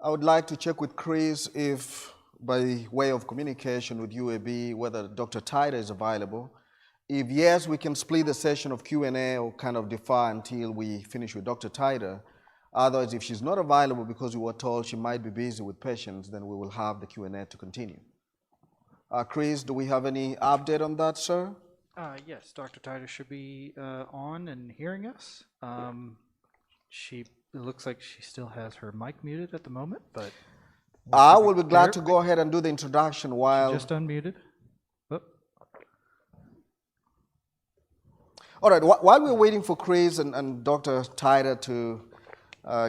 S1: I would like to check with Chris if, by way of communication with UAB, whether Dr. Tyler is available. If yes, we can split the session of Q&A or kind of defer until we finish with Dr. Tyler. Otherwise, if she's not available because we were told she might be busy with patients, then we will have the Q&A to continue. Chris, do we have any update on that, sir?
S8: Yes, Dr. Tyler should be on and hearing us. It looks like she still has her mic muted at the moment, but
S1: I will be glad to go ahead and do the introduction while...
S8: She just unmuted. Oh.
S1: All right, while we're waiting for Chris and Dr. Tyler to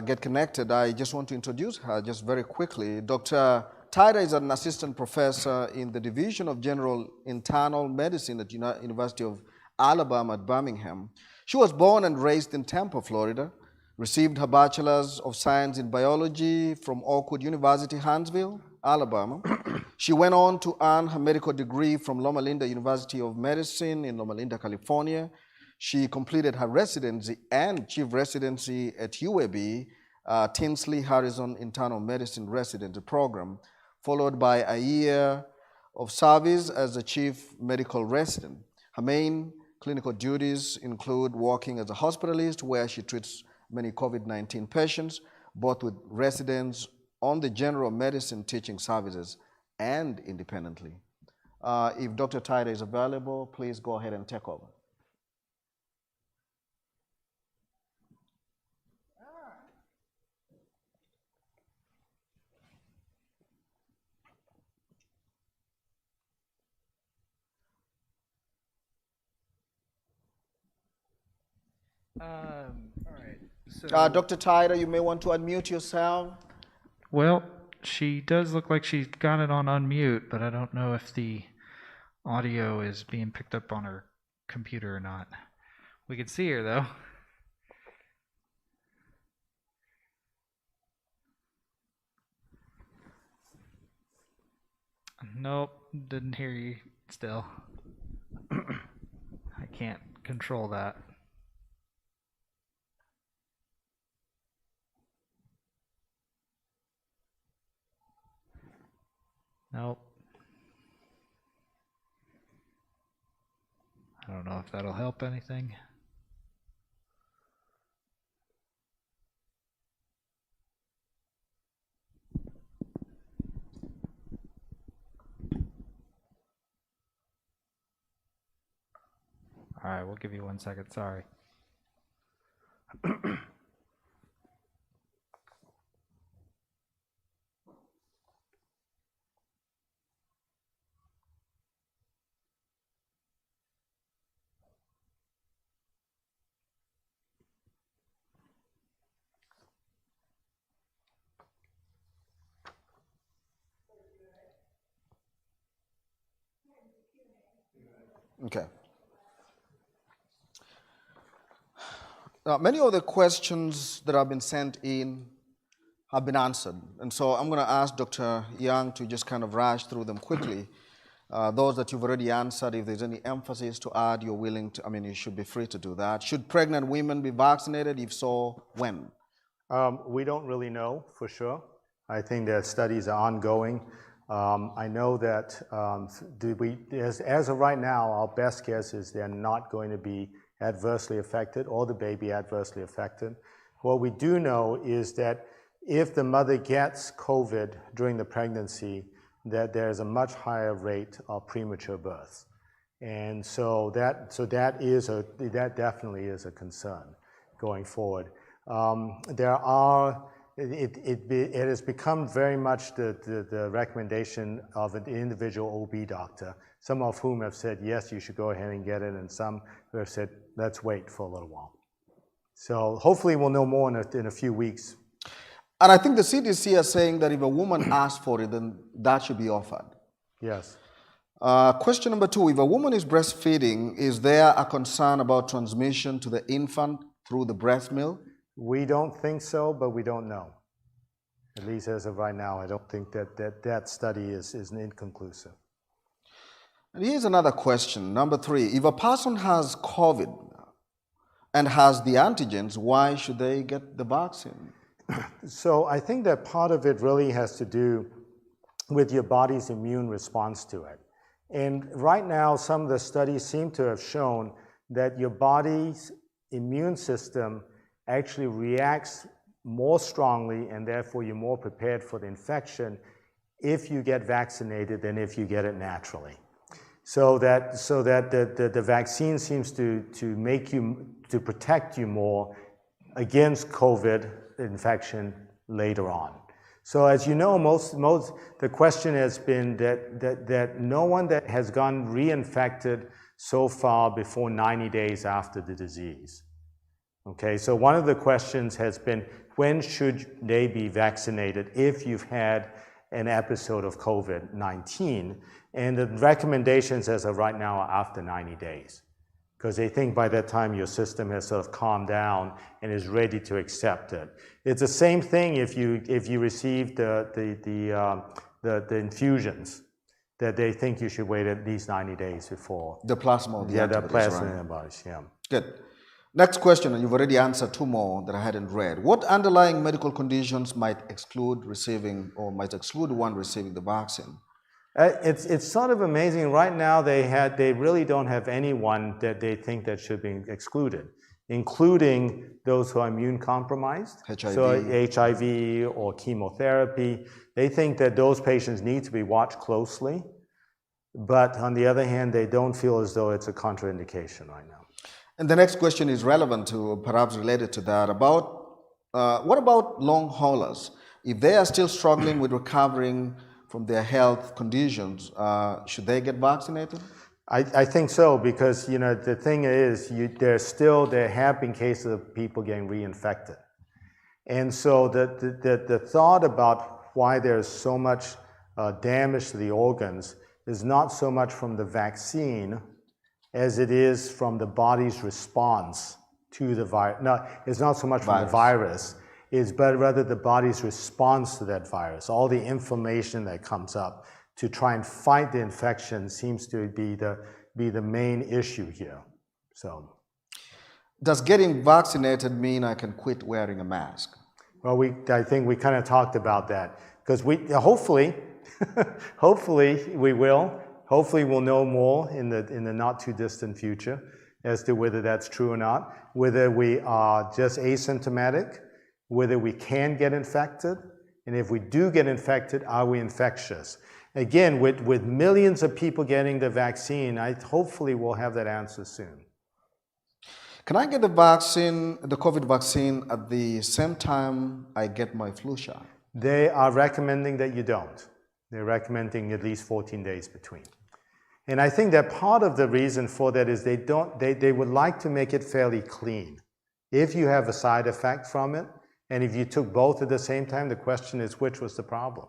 S1: get connected, I just want to introduce her just very quickly. Dr. Tyra is an assistant professor in the Division of General Internal Medicine at University of Alabama at Birmingham. She was born and raised in Tampa, Florida, received her Bachelor's of Science in Biology from Oakwood University, Huntsville, Alabama. She went on to earn her medical degree from Loma Linda University of Medicine in Loma Linda, California. She completed her residency and chief residency at UAB, Tinsley Harrison Internal Medicine Residency Program, followed by a year of service as a chief medical resident. Her main clinical duties include working as a hospitalist, where she treats many COVID-19 patients, both with residents on the general medicine teaching services and independently. If Dr. Tyra is available, please go ahead and take over.
S8: All right. So,
S1: Dr. Tyra, you may want to unmute yourself.
S8: well, she does look like she's got it on unmute, but I don't know if the audio is being picked up on her computer or not. We can see her though. Nope, didn't hear you still. I can't control that. Nope. I don't know if that'll help anything. All right, we'll give you 1 second. Sorry.
S1: Okay. Many of the questions that have been sent in have been answered. And so I'm going to ask Dr. Young to just kind of rush through them quickly. Those that you've already answered, if there's any emphasis to add, you're willing to, you should be free to do that. Should pregnant women be vaccinated? If so, when?
S7: We don't really know for sure. I think that studies are ongoing. I know that as of right now, our best guess is they're not going to be adversely affected or the baby adversely affected. What we do know is that if the mother gets COVID during the pregnancy, that there's a much higher rate of premature births. And so that definitely is a concern going forward. It has become very much the recommendation of an individual OB doctor, some of whom have said, yes, you should go ahead and get it, and some who have said, let's wait for a little while. So hopefully we'll know more in a few weeks.
S1: And I think the CDC is saying that if a woman asks for it, then that should be offered.
S7: Yes.
S1: Question number 2, if a woman is breastfeeding, is there a concern about transmission to the infant through the breast milk?
S7: We don't think so, but we don't know. At least as of right now, I don't think that study is inconclusive.
S1: And here's another question, number 3. If a person has COVID and has the antigens, why should they get the vaccine?
S7: So I think that part of it really has to do with your body's immune response to it. And right now, some of the studies seem to have shown that your body's immune system actually reacts more strongly, and therefore you're more prepared for the infection if you get vaccinated than if you get it naturally. So that the vaccine seems to protect you more against COVID infection later on. So as you know, the question has been that no one that has gone reinfected so far before 90 days after the disease. Okay, so one of the questions has been, when should they be vaccinated if you've had an episode of COVID-19? And the recommendations as of right now are after 90 days. Because they think by that time your system has sort of calmed down and is ready to accept it. It's the same thing if you receive the infusions, that they think you should wait at least 90 days before.
S1: The plasma or the
S7: Yeah, the
S1: antibodies,
S7: plasma
S1: right?
S7: antibodies, yeah.
S1: Good. Next question, and you've already answered two more that I hadn't read. What underlying medical conditions might exclude one receiving the vaccine?
S7: It's sort of amazing. Right now, they really don't have anyone that they think that should be excluded, including those who are immune compromised,
S1: HIV.
S7: so HIV or chemotherapy. They think that those patients need to be watched closely, but on the other hand, they don't feel as though it's a contraindication right now.
S1: And the next question is relevant to, perhaps related to that, what about long haulers? If they are still struggling with recovering from their health conditions, should they get vaccinated?
S7: I think so, because the thing is, there have been cases of people getting reinfected. And so the thought about why there's so much damage to the organs is not so much from the vaccine as it is from the body's response to the virus. No, it's not so much from the virus, but rather the body's response to that virus. All the inflammation that comes up to try and fight the infection seems to be the main issue here. So,
S1: does getting vaccinated mean I can quit wearing a mask?
S7: Well, I think we kind of talked about that, because hopefully we will. Hopefully we'll know more in the not too distant future as to whether that's true or not, whether we are just asymptomatic, whether we can get infected, and if we do get infected, are we infectious? Again, with millions of people getting the vaccine, hopefully we'll have that answer soon.
S1: Can I get the COVID vaccine at the same time I get my flu shot?
S7: They are recommending that you don't. They're recommending at least 14 days between. And I think that part of the reason for that is they would like to make it fairly clean. If you have a side effect from it, and if you took both at the same time, the question is, which was the problem?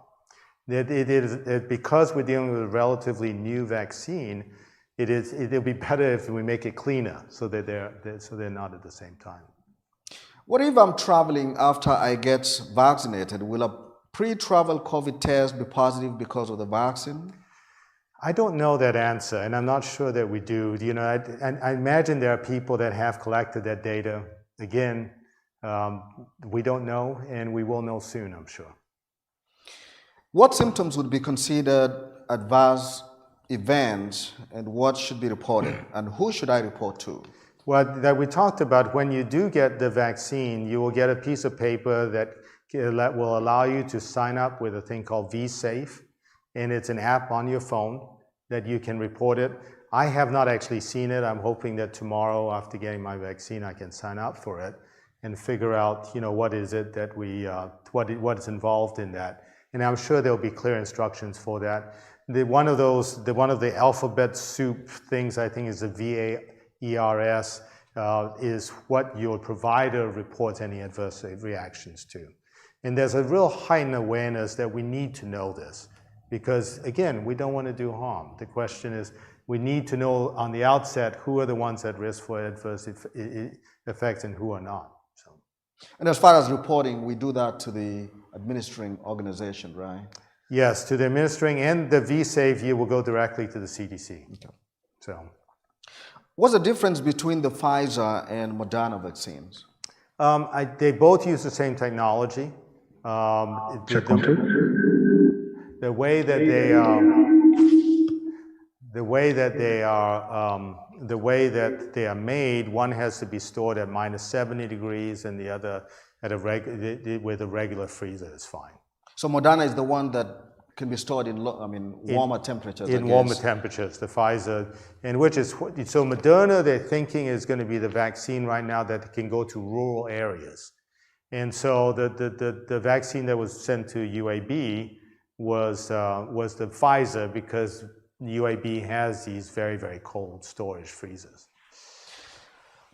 S7: Because we're dealing with a relatively new vaccine, it'll be better if we make it cleaner so that they're not at the same time.
S1: What if I'm traveling after I get vaccinated? Will a pre-travel COVID test be positive because of the vaccine?
S7: I don't know that answer, and I'm not sure that we do. I imagine there are people that have collected that data. Again, we don't know, and we will know soon, I'm sure.
S1: What symptoms would be considered adverse events, and what should be reported, and who should I report to?
S7: Well, that we talked about, when you do get the vaccine, you will get a piece of paper that will allow you to sign up with a thing called vSafe, and it's an app on your phone that you can report it. I have not actually seen it. I'm hoping that tomorrow, after getting my vaccine, I can sign up for it and figure out, what is it that what is involved in that. And I'm sure there'll be clear instructions for that. One of the alphabet soup things, I think, is the VAERS, is what your provider reports any adverse reactions to. And there's a real heightened awareness that we need to know this, because again, we don't want to do harm. The question is, we need to know on the outset who are the ones at risk for adverse effects and who are not. So.
S1: And as far as reporting, we do that to the administering organization, right?
S7: Yes, to the administering, and the vSafe, you will go directly to the CDC. Okay. So,
S1: what's the difference between the Pfizer and Moderna vaccines?
S7: They both use the same technology. The way that they are made, one has to be stored at -70 degrees, and the other at with a regular freezer is fine.
S1: So Moderna is the one that can be stored in warmer temperatures.
S7: In warmer temperatures, the Pfizer, and so Moderna, they're thinking, is going to be the vaccine right now that can go to rural areas. And so the vaccine that was sent to UAB was the Pfizer, because UAB has these very, very cold storage freezers.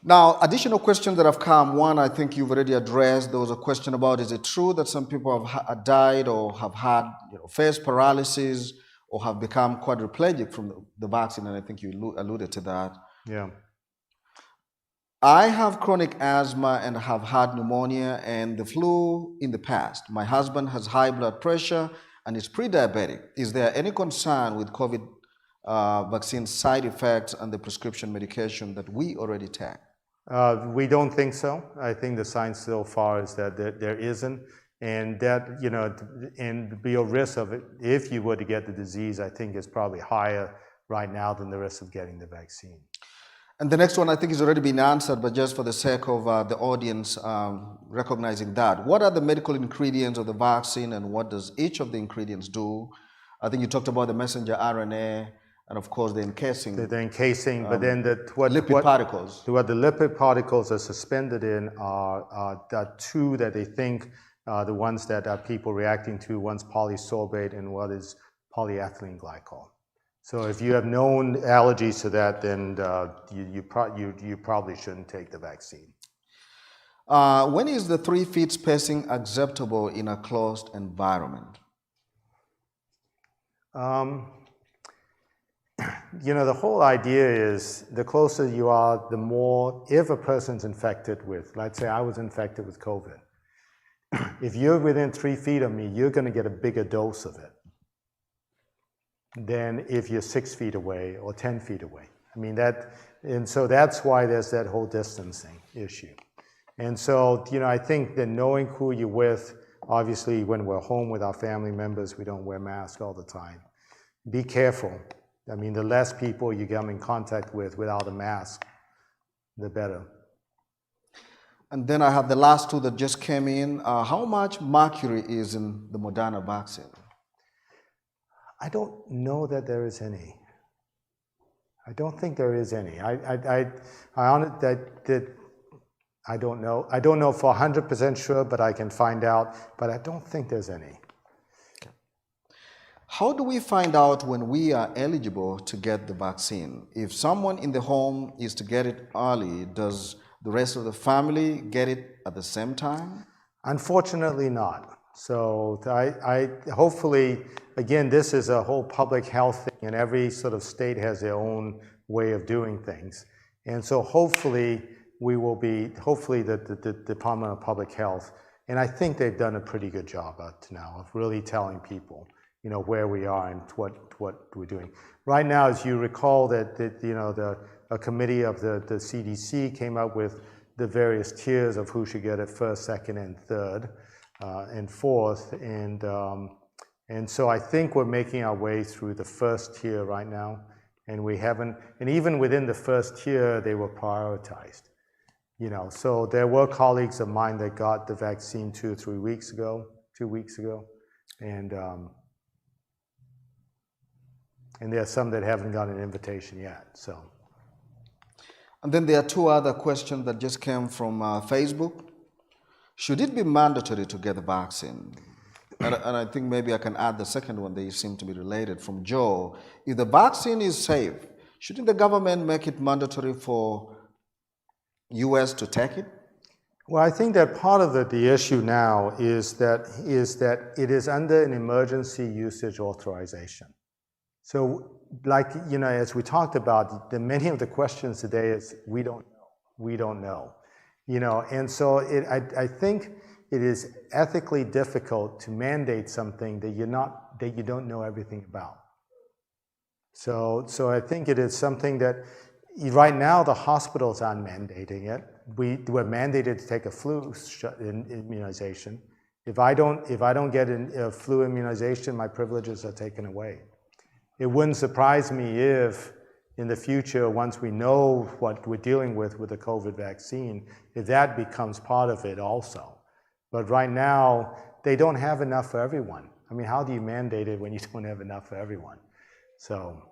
S1: Now, additional questions that have come. One, I think you've already addressed. There was a question about, is it true that some people have died or have had face paralysis or have become quadriplegic from the vaccine? And I think you alluded to that.
S7: Yeah.
S1: I have chronic asthma and have had pneumonia and the flu in the past. My husband has high blood pressure and is pre-diabetic. Is there any concern with COVID vaccine side effects and the prescription medication that we already take?
S7: We don't think so. I think the science so far is that there isn't, and that, and your risk of it, if you were to get the disease, I think is probably higher right now than the risk of getting the vaccine.
S1: And the next one I think has already been answered, but just for the sake of the audience recognizing that, what are the medical ingredients of the vaccine and what does each of the ingredients do? I think you talked about the messenger RNA and of course the encasing.
S7: The encasing, but then
S1: lipid particles.
S7: What the lipid particles are suspended in are two that they think the ones that are people reacting to, one's polysorbate and one is polyethylene glycol. So if you have known allergies to that, then you probably shouldn't take the vaccine.
S1: When is the 3 feet spacing acceptable in a closed environment?
S7: The whole idea is the closer you are, the more, if a person's infected with, let's say I was infected with COVID, if you're within 3 feet of me, you're going to get a bigger dose of it than if you're 6 feet away or 10 feet away. I mean, and so that's why there's that whole distancing issue. And so, I think that knowing who you're with, obviously when we're home with our family members, we don't wear masks all the time. Be careful. I mean, the less people you come in contact with without a mask, the better.
S1: And then I have the last two that just came in. How much mercury is in the Moderna vaccine?
S7: I don't know that there is any. I don't think there is any. I don't know. I don't know for 100% sure, but I can find out. But I don't think there's any.
S1: How do we find out when we are eligible to get the vaccine? If someone in the home is to get it early, does the rest of the family get it at the same time?
S7: Unfortunately not. So I hopefully, again, this is a whole public health thing, and every sort of state has their own way of doing things. And so hopefully the Department of Public Health, and I think they've done a pretty good job up to now of really telling people, where we are and what we're doing. Right now, as you recall, a committee of the CDC came up with the various tiers of who should get it first, second, and third, and fourth, and so I think we're making our way through the first tier right now, and even within the first tier, they were prioritized. So there were colleagues of mine that got the vaccine 2 weeks ago, and there are some that haven't got an invitation yet. So,
S1: and then there are 2 other questions that just came from Facebook. Should it be mandatory to get the vaccine? And I think maybe I can add the second one. They seem to be related. From Joe, if the vaccine is safe, shouldn't the government make it mandatory for U.S. to take it?
S7: Well, I think that part of the issue now is that it is under an emergency usage authorization. So, as we talked about, many of the questions today is we don't know, and so I think it is ethically difficult to mandate something that you don't know everything about. So I think it is something that right now the hospitals aren't mandating it. We're mandated to take a flu immunization. If I don't get a flu immunization, my privileges are taken away. It wouldn't surprise me if in the future, once we know what we're dealing with the COVID vaccine, if that becomes part of it also. But right now, they don't have enough for everyone. I mean, how do you mandate it when you don't have enough for everyone? So.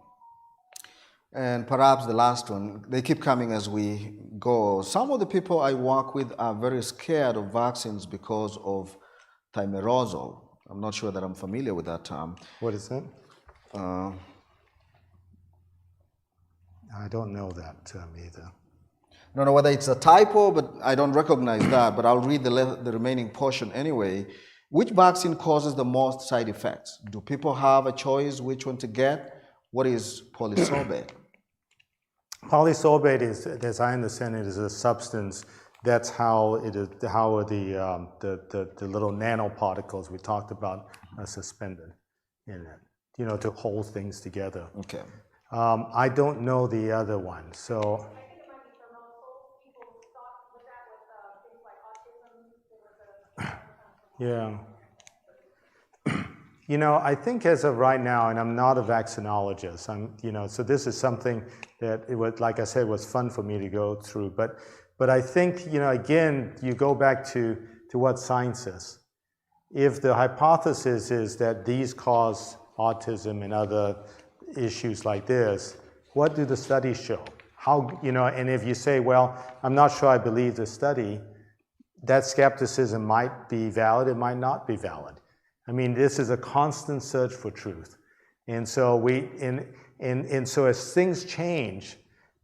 S1: And perhaps the last one, they keep coming as we go. Some of the people I work with are very scared of vaccines because of thimerosal. I'm not sure that I'm familiar with that term.
S7: What is that? I don't know that term either.
S1: I don't know whether it's a typo, but I don't recognize that, but I'll read the remaining portion anyway. Which vaccine causes the most side effects? Do people have a choice which one to get? What is polysorbate?
S7: Polysorbate is, as I understand it, is a substance. That's how it is. How the little nanoparticles we talked about are suspended in it. You know, to hold things together.
S1: Okay.
S7: I don't know the other one, so. Yeah. You know, I think as of right now, and I'm not a vaccinologist, so this is something that it was, like I said, was fun for me to go through. But I think, again, you go back to what science is. If the hypothesis is that these cause autism and other issues like this, what do the studies show? And if you say, well, I'm not sure I believe the study, that skepticism might be valid, it might not be valid. I mean, this is a constant search for truth. And so so as things change,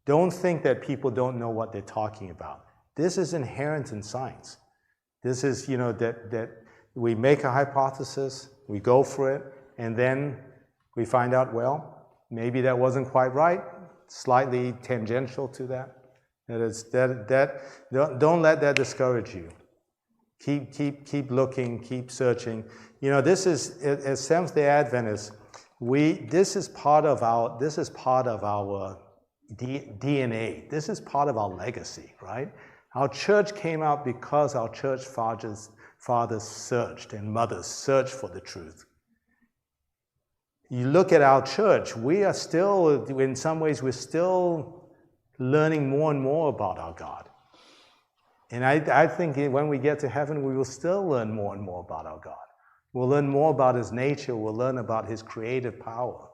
S7: don't think that people don't know what they're talking about. This is inherent in science. This is, that we make a hypothesis, we go for it, and then we find out, well, maybe that wasn't quite right, slightly tangential to that. Don't let that discourage you. Keep looking, keep searching. This is, as Seventh-day Adventists, this is part of our DNA. This is part of our legacy, right? Our church came out because our church fathers searched and mothers searched for the truth. You look at our church, we are still, in some ways, we're still learning more and more about our God. And I think when we get to heaven, we will still learn more and more about our God. We'll learn more about His nature. We'll learn about His creative power.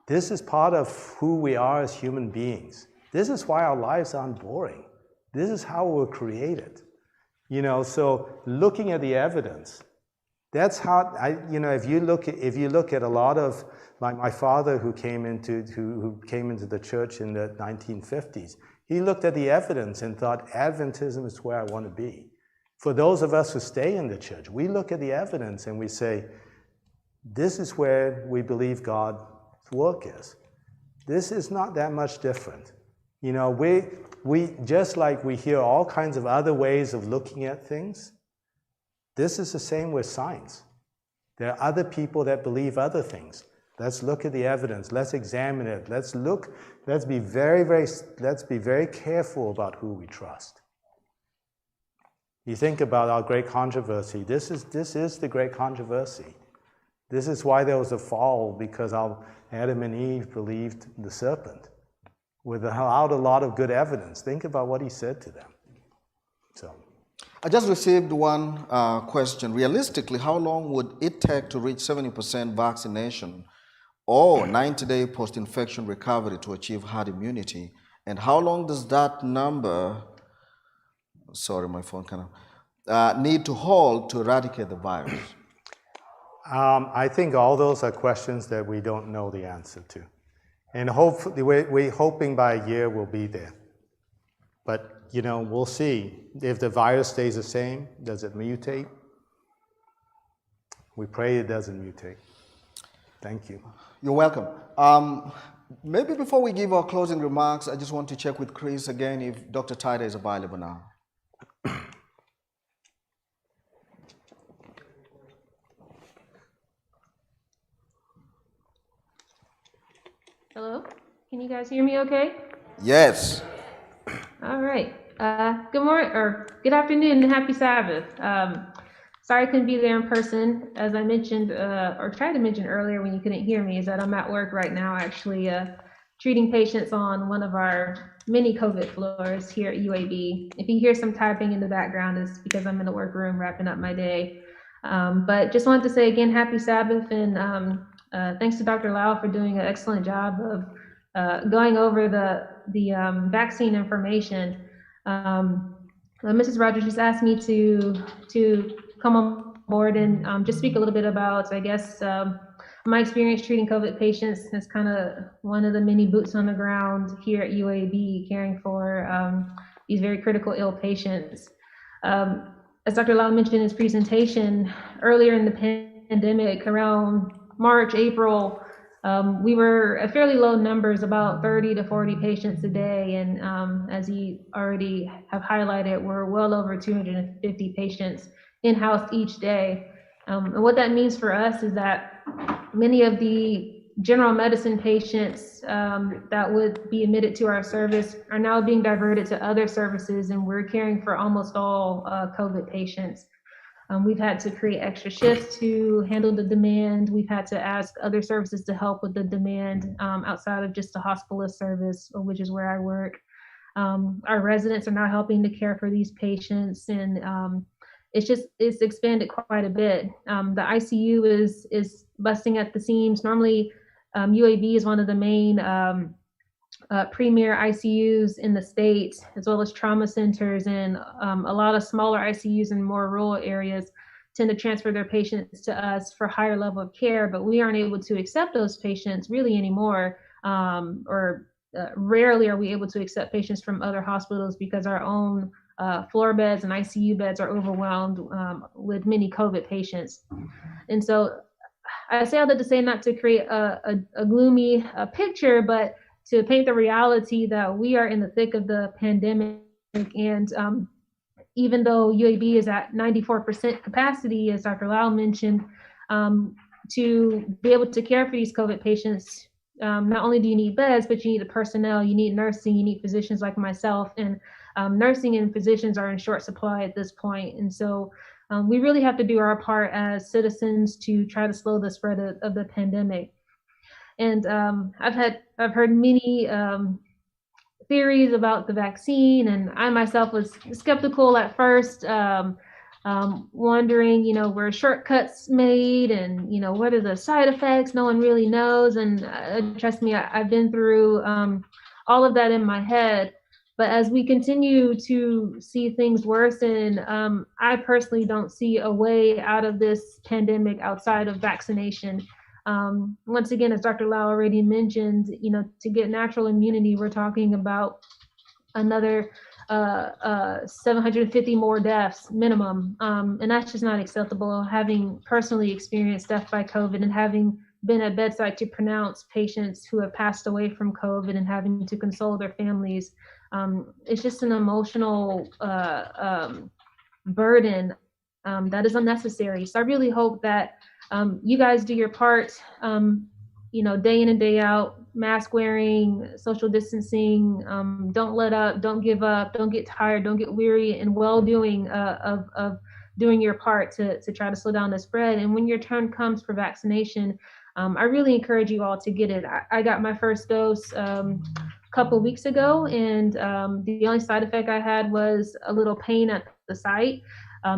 S7: This is part of who we are as human beings. This is why our lives aren't boring. This is how we were created. So looking at the evidence, that's how, if you look at a lot of, like my father who came into the church in the 1950s, he looked at the evidence and thought, Adventism is where I want to be. For those of us who stay in the church, we look at the evidence and we say, this is where we believe God's work is. This is not that much different. We just like we hear all kinds of other ways of looking at things, this is the same with science. There are other people that believe other things. Let's look at the evidence. Let's examine it. Let's be very careful about who we trust. You think about our great controversy. This is the great controversy. This is why there was a fall, because Adam and Eve believed the serpent without a lot of good evidence. Think about what he said to them. So,
S1: I just received one question. Realistically, how long would it take to reach 70% vaccination or 90-day post-infection recovery to achieve herd immunity? And how long does that number, sorry, my phone kind of, need to hold to eradicate the virus?
S7: I think all those are questions that we don't know the answer to. And hopefully, we're hoping by a year we'll be there. But, we'll see. If the virus stays the same, does it mutate? We pray it doesn't mutate. Thank you.
S1: You're welcome. Maybe before we give our closing remarks, I just want to check with Chris again if Dr. Tida is available now.
S9: Hello? Can you guys hear me okay?
S1: Yes.
S9: All right. Good morning, or good afternoon, and happy Sabbath. Sorry I couldn't be there in person. As I mentioned, or tried to mention earlier when you couldn't hear me, is that I'm at work right now actually treating patients on one of our many COVID floors here at UAB. If you hear some typing in the background, it's because I'm in the workroom wrapping up my day. But just wanted to say again, happy Sabbath, and thanks to Dr. Lau for doing an excellent job of going over the vaccine information. Mrs. Rogers just asked me to come on board and just speak a little bit about, I guess, my experience treating COVID patients as kind of one of the many boots on the ground here at UAB, caring for these very critical ill patients. As Dr. Lau mentioned in his presentation, earlier in the pandemic, around March, April, we were at fairly low numbers, about 30 to 40 patients a day. And as you already have highlighted, we're well over 250 patients in-house each day. And what that means for us is that many of the general medicine patients that would be admitted to our service are now being diverted to other services, and we're caring for almost all COVID patients. We've had to create extra shifts to handle the demand. We've had to ask other services to help with the demand outside of just the hospitalist service, which is where I work. Our residents are now helping to care for these patients, and it's expanded quite a bit. The ICU is busting at the seams. Normally, UAB is one of the main premier ICUs in the state, as well as trauma centers, and a lot of smaller ICUs in more rural areas tend to transfer their patients to us for higher level of care, but we aren't able to accept those patients really anymore, rarely are we able to accept patients from other hospitals because our own floor beds and ICU beds are overwhelmed with many COVID patients. And so I say all that to say, not to create a gloomy picture, but to paint the reality that we are in the thick of the pandemic. And even though UAB is at 94% capacity, as Dr. Lau mentioned, to be able to care for these COVID patients, not only do you need beds, but you need the personnel, you need nursing, you need physicians like myself, and nursing and physicians are in short supply at this point. And so we really have to do our part as citizens to try to slow the spread of the pandemic. And I've heard many theories about the vaccine, and I myself was skeptical at first, wondering, were shortcuts made, and what are the side effects? No one really knows. And trust me, I've been through all of that in my head. But as we continue to see things worsen, I personally don't see a way out of this pandemic outside of vaccination. Once again, as Dr. Lau already mentioned, to get natural immunity, we're talking about another 750 more deaths minimum. And that's just not acceptable. Having personally experienced death by COVID and having been at bedside to pronounce patients who have passed away from COVID and having to console their families, it's just an emotional burden that is unnecessary. So I really hope that you guys do your part, day in and day out, mask wearing, social distancing, don't let up, don't give up, don't get tired, don't get weary, and well-doing of doing your part to try to slow down the spread. And when your turn comes for vaccination, I really encourage you all to get it. I got my first dose a couple weeks ago, and the only side effect I had was a little pain at the site.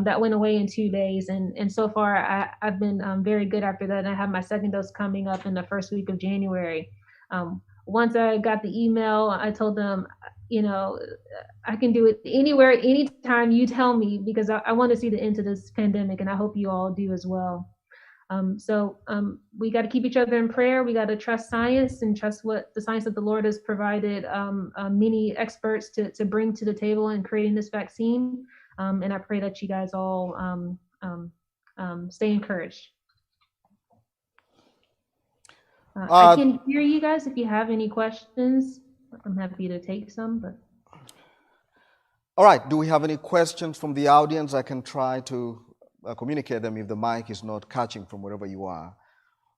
S9: That went away in 2 days, and so far I've been very good after that. And I have my second dose coming up in the first week of January. Once I got the email, I told them, I can do it anywhere, anytime you tell me, because I want to see the end to this pandemic, and I hope you all do as well. So we got to keep each other in prayer. We got to trust science and trust what the science that the Lord has provided many experts to bring to the table in creating this vaccine. And I pray that you guys all stay encouraged. I can hear you guys. If you have any questions, I'm happy to take some. But
S1: all right, do we have any questions from the audience? I can try to communicate them if the mic is not catching from wherever you are.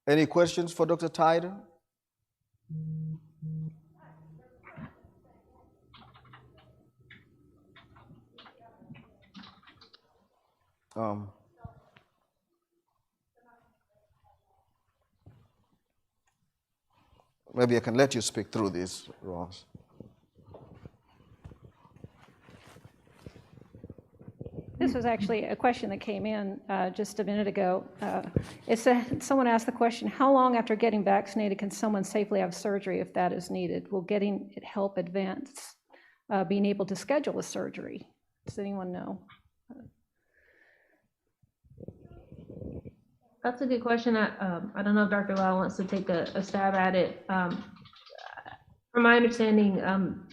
S1: Any questions for Dr. Tyder? Maybe I can let you speak through this, Ross.
S10: This was actually a question that came in just a minute ago. Someone asked the question, how long after getting vaccinated can someone safely have surgery if that is needed? Will getting it help advance being able to schedule a surgery? Does anyone know?
S9: That's a good question. I don't know if Dr. Lau wants to take a stab at it. From my understanding,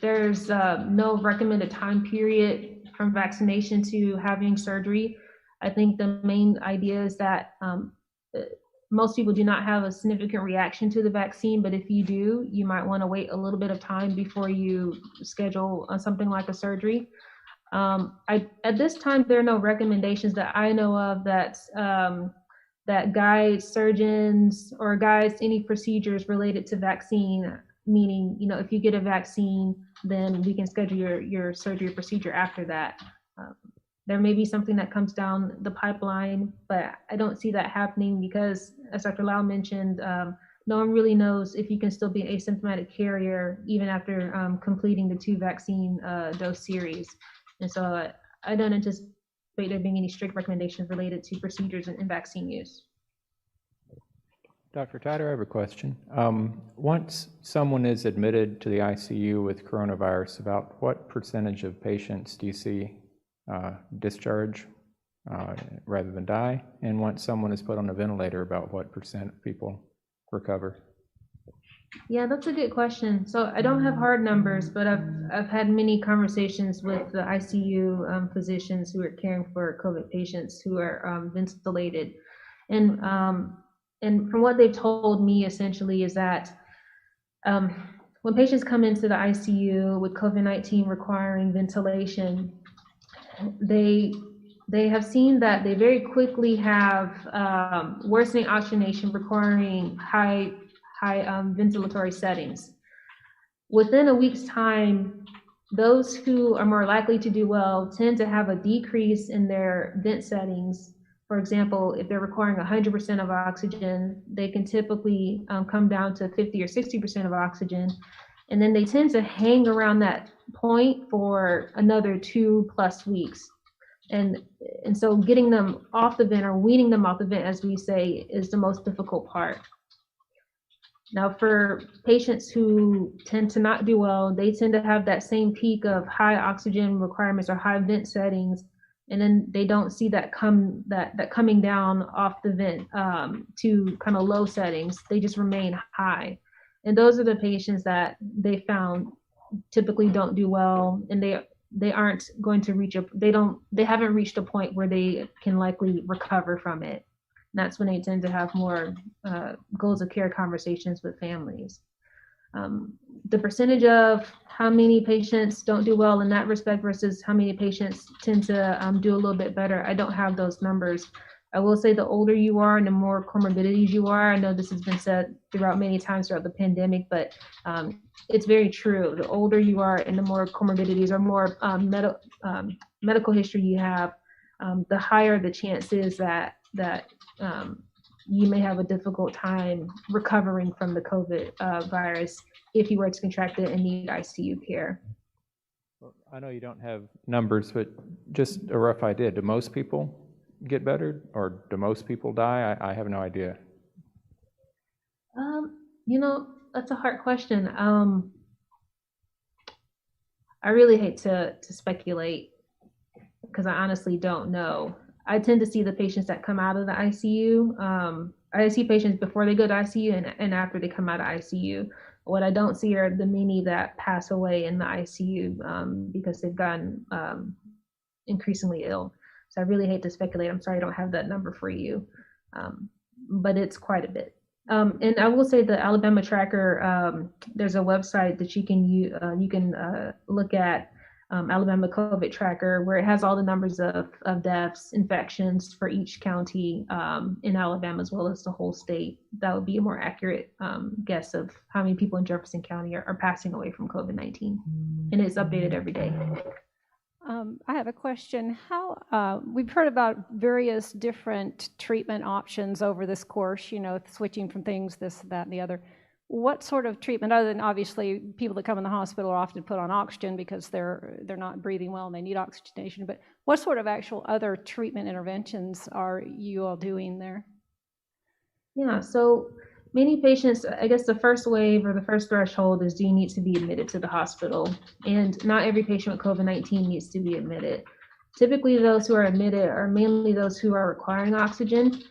S9: there's no recommended time period from vaccination to having surgery. I think the main idea is that most people do not have a significant reaction to the vaccine, but if you do, you might want to wait a little bit of time before you schedule something like a surgery. At this time, there are no recommendations that I know of that guide surgeons or guides any procedures related to vaccine, meaning, if you get a vaccine, then we can schedule your surgery procedure after that. There may be something that comes down the pipeline, but I don't see that happening because, as Dr. Lau mentioned, no one really knows if you can still be an asymptomatic carrier even after completing the 2 vaccine dose series. And so I don't anticipate there being any strict recommendations related to procedures and vaccine use.
S11: Dr. Tyler, I have a question. Once someone is admitted to the ICU with coronavirus, about what percentage of patients do you see discharge rather than die? And once someone is put on a ventilator, about what percent of people recover?
S9: Yeah, that's a good question. So I don't have hard numbers, but I've had many conversations with the ICU physicians who are caring for COVID patients who are ventilated, and from what they've told me, essentially, is that when patients come into the ICU with COVID-19 requiring ventilation, they have seen that they very quickly have worsening oxygenation requiring high ventilatory settings. Within a week's time, those who are more likely to do well tend to have a decrease in their vent settings. For example, if they're requiring 100% of oxygen, they can typically come down to 50 or 60% of oxygen. And then they tend to hang around that point for another 2+ weeks. And so getting them off the vent, or weaning them off the vent, as we say, is the most difficult part. Now, for patients who tend to not do well, they tend to have that same peak of high oxygen requirements or high vent settings, and then they don't see that coming down off the vent to kind of low settings. They just remain high, and those are the patients that they found typically don't do well, and they aren't going to reach they haven't reached a point where they can likely recover from it. And that's when they tend to have more goals of care conversations with families. The percentage of how many patients don't do well in that respect versus how many patients tend to do a little bit better, I don't have those numbers. I will say the older you are and the more comorbidities you are, I know this has been said throughout many times throughout the pandemic, but it's very true. The older you are and the more comorbidities or more medical history you have, the higher the chance is that you may have a difficult time recovering from the COVID virus if you were to contract it and need ICU care.
S11: I know you don't have numbers, but just a rough idea. Do most people get better, or do most people die? I have no idea.
S9: That's a hard question. I really hate to speculate because I honestly don't know. I tend to see the patients that come out of the ICU. I see patients before they go to ICU and after they come out of ICU. What I don't see are the many that pass away in the ICU because they've gotten increasingly ill. So I really hate to speculate. I'm sorry I don't have that number for you, but it's quite a bit. And I will say the Alabama Tracker, there's a website that you can look at, Alabama COVID Tracker, where it has all the numbers of deaths, infections for each county in Alabama, as well as the whole state. That would be a more accurate guess of how many people in Jefferson County are passing away from COVID-19. And it's updated every day.
S10: I have a question. We've heard about various different treatment options over this course, switching from things, this, that, and the other. What sort of treatment, other than obviously people that come in the hospital are often put on oxygen because they're not breathing well and they need oxygenation, but what sort of actual other treatment interventions are you all doing there?
S9: Yeah, so many patients, I guess the first wave or the first threshold is, do you need to be admitted to the hospital? And not every patient with COVID-19 needs to be admitted. Typically those who are admitted are mainly those who are requiring oxygen.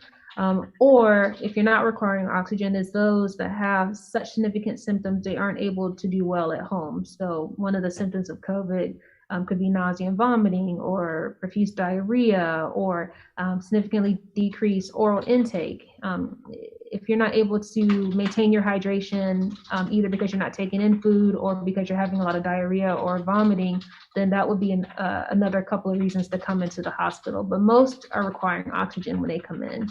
S9: Or if you're not requiring oxygen, is those that have such significant symptoms they aren't able to do well at home. So one of the symptoms of COVID could be nausea and vomiting, or profuse diarrhea, or significantly decreased oral intake. If you're not able to maintain your hydration, either because you're not taking in food or because you're having a lot of diarrhea or vomiting, then that would be another couple of reasons to come into the hospital. But most are requiring oxygen when they come in.